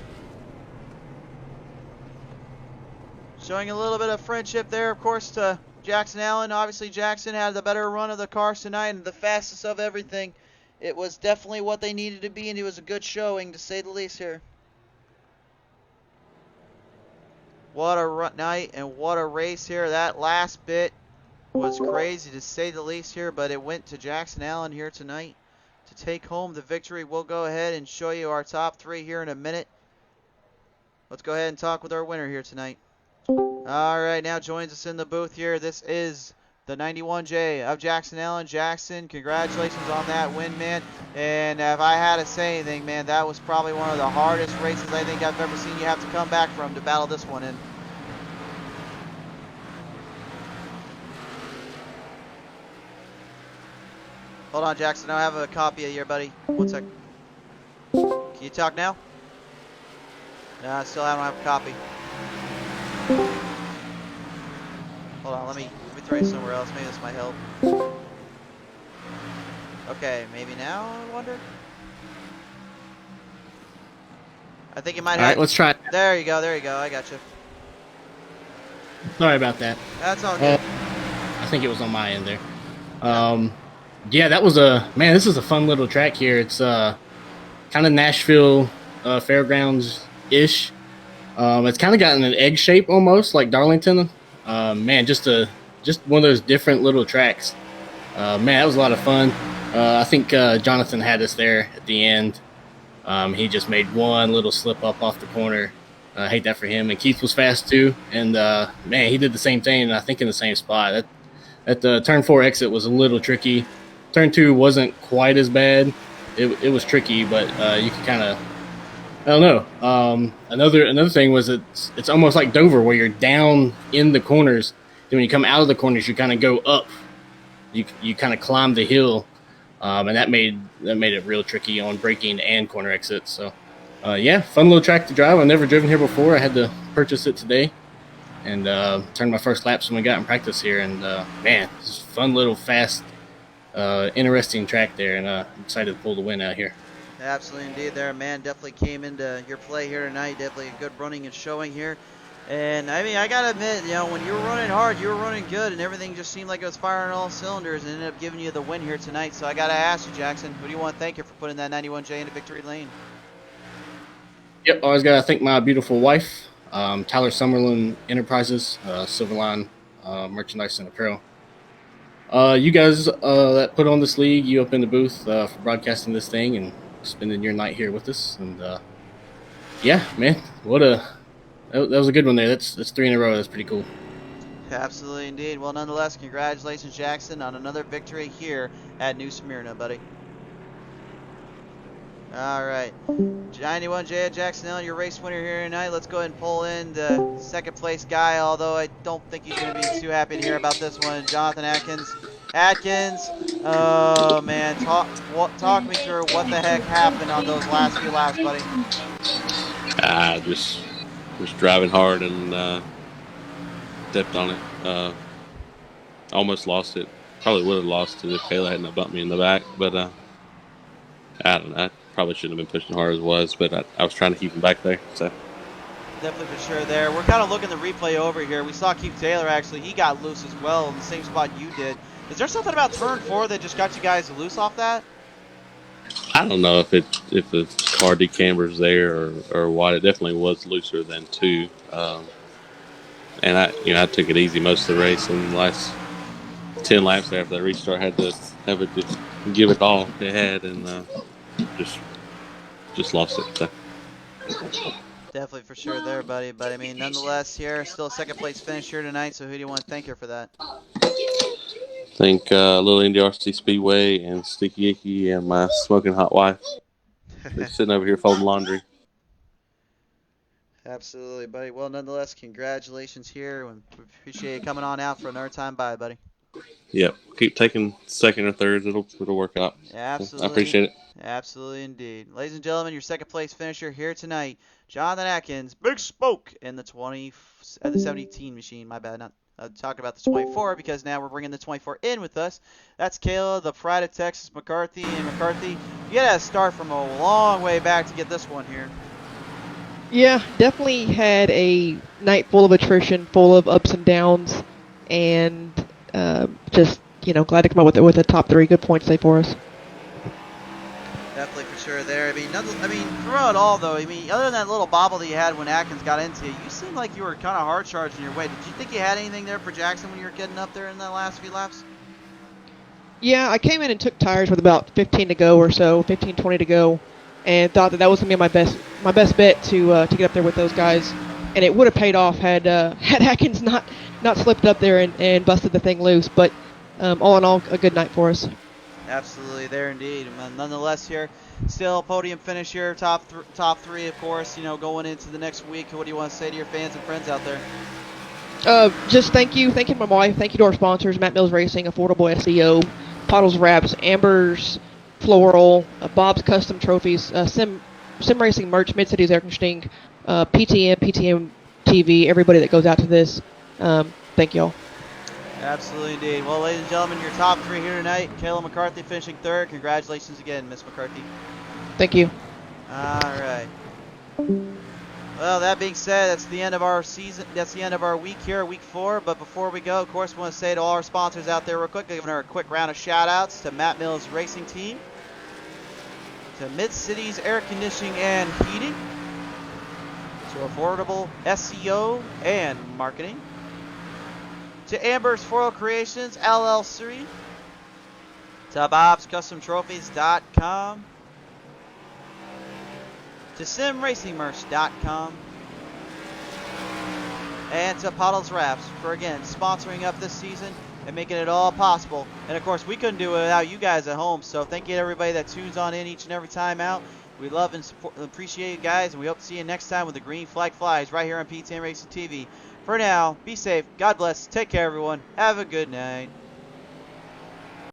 Speaker 3: showing a little bit of friendship there, of course, to Jackson Allen. Obviously, Jackson had the better run of the cars tonight and the fastest of everything. It was definitely what they needed to be, and it was a good showing, to say the least here. What a night and what a race here. That last bit was crazy, to say the least here, but it went to Jackson Allen here tonight to take home the victory. We'll go ahead and show you our top 3 here in a minute. Let's go ahead and talk with our winner here tonight. All right, now joins us in the booth here. This is the 91J of Jackson Allen. Jackson, congratulations on that win, man. And if I had to say anything, man, that was probably one of the hardest races I think I've ever seen you have to come back from to battle this one in. Hold on, Jackson. I have a copy of your buddy. 1 sec. Can you talk now? No, I still don't have a copy. Hold on, let me throw you somewhere else. Maybe this might help. Okay, maybe now, I wonder? I think you might have...
Speaker 4: Alright, let's try it.
Speaker 3: There you go, I got you.
Speaker 4: Sorry about that.
Speaker 3: That's all good.
Speaker 4: I think it was on my end there. Yeah, that was man, this is a fun little track here. It's kind of Nashville fairgrounds-ish. It's kind of gotten an egg shape almost, like Darlington. Man, just one of those different little tracks. Man, that was a lot of fun. I think Jonathan had us there at the end. He just made one little slip up off the corner. I hate that for him. And Keith was fast too. And man, he did the same thing, and I think in the same spot. That the turn 4 exit was a little tricky. Turn 2 wasn't quite as bad. It was tricky, but you could kind of, I don't know. Another thing was it's almost like Dover, where you're down in the corners. Then when you come out of the corners, you kind of go up. You kind of climb the hill, and that made it real tricky on braking and corner exits. So yeah, fun little track to drive. I've never driven here before. I had to purchase it today, and turned my first laps when we got in practice here. And man, it's a fun little fast, interesting track there, and I'm excited to pull the win out here.
Speaker 3: Absolutely indeed there, man. Definitely came into your play here tonight. Definitely a good running and showing here. And, I mean, I got to admit, you know, when you were running hard, you were running good, and everything just seemed like it was firing all cylinders and ended up giving you the win here tonight. So I got to ask you, Jackson, who do you want to thank you for putting that 91J into victory lane?
Speaker 4: Yep, always got to thank my beautiful wife, Tyler Summerlin Enterprises, Silverline Merchandise and Apparel. You guys that put on this league, you up in the booth for broadcasting this thing and spending your night here with us. And yeah, man, that was a good one there. That's 3 in a row. That's pretty cool.
Speaker 3: Absolutely indeed. Well, nonetheless, congratulations, Jackson, on another victory here at New Smyrna, buddy. All right, 91J at Jackson Allen, your race winner here tonight. Let's go ahead and pull in the second place guy, although I don't think he's going to be too happy to hear about this one. Jonathan Atkins. Oh man, talk me through what the heck happened on those last few laps, buddy.
Speaker 5: Just was driving hard and stepped on it. Almost lost it. Probably would have lost it if Kayla hadn't bumped me in the back, but I don't know. I probably shouldn't have been pushing hard as it was, but I was trying to keep him back there. So
Speaker 3: definitely for sure there. We're kind of looking the replay over here. We saw Keith Taylor actually. He got loose as well in the same spot you did. Is there something about turn 4 that just got you guys loose off that?
Speaker 5: I don't know if the car decamber's there or what. It definitely was looser than 2. And I took it easy most of the race, and the last 10 laps after that restart, had to give it all they had, and just lost it. So.
Speaker 3: Definitely for sure there, buddy. But I mean, nonetheless, here still a second place finish here tonight. So who do you want to thank here for that?
Speaker 5: Thank Little Indy RC Speedway and Sticky Icky and my smoking hot wife. They're sitting over here folding laundry.
Speaker 3: Absolutely, buddy. Well, nonetheless, congratulations here. We appreciate you coming on out for another time. Bye, buddy.
Speaker 5: Yep. Keep taking second or thirds. It'll work out.
Speaker 3: Absolutely.
Speaker 5: I appreciate it.
Speaker 3: Absolutely indeed. Ladies and gentlemen, your second place finisher here tonight,
Speaker 2: Jonathan Atkins, Big Spoke in the 17 machine. My bad, not talking about the 24 because now we're bringing the 24 in with us. That's Kayla, the Pride of Texas, McCarthy, and McCarthy. You got to start from a long way back to get this one here.
Speaker 6: Yeah, definitely had a night full of attrition, full of ups and downs, and just glad to come up with a top 3 good points day for us.
Speaker 2: Definitely for sure there. I mean, throughout it all though, other than that little bobble that you had when Atkins got into you, you seemed like you were kind of hard charging your way. Did you think you had anything there for Jackson when you were getting up there in the last few laps?
Speaker 6: Yeah, I came in and took tires with about 15 to go or so, 15, 20 to go, and thought that was going to be my best bet to get up there with those guys. And it would have paid off had Atkins not slipped up there and busted the thing loose. But all in all, a good night for us.
Speaker 2: Absolutely, there indeed. Nonetheless, here, still podium finish here, top 3, of course. Going into the next week. What do you want to say to your fans and friends out there?
Speaker 6: Just thank you to my wife, thank you to our sponsors, Matt Mills Racing, Affordable SEO, Pottlez Wrapz, Amber's, Floral, Bob's Custom Trophies, Sim Racing Merch, Mid-Cities Air Conditioning, PTM TV, everybody that goes out to this. Thank y'all.
Speaker 2: Absolutely indeed. Well, ladies and gentlemen, your top 3 here tonight. Kayla McCarthy finishing 3rd. Congratulations again, Miss McCarthy.
Speaker 6: Thank you.
Speaker 2: All right. Well, that being said, that's the end of our season. That's the end of our week here, week 4. But before we go, of course, we want to say to all our sponsors out there real quick, giving her a quick round of shout-outs to Matt Mills Racing Team, to Mid-Cities Air Conditioning and Heating, to Affordable SEO and Marketing, to Amber's Floral Creations LLC, to Bob'sCustomTrophies.com, to SimRacingMerch.com, and to Pottlez Wrapz for, again, sponsoring up this season and making it all possible. And, of course, we couldn't do it without you guys at home, so thank you to everybody that tunes on in each and every time out. We love and appreciate you guys, and we hope to see you next time when the green flag flies right here on PTM Racing TV. For now, be safe, God bless, take care, everyone, have a good night.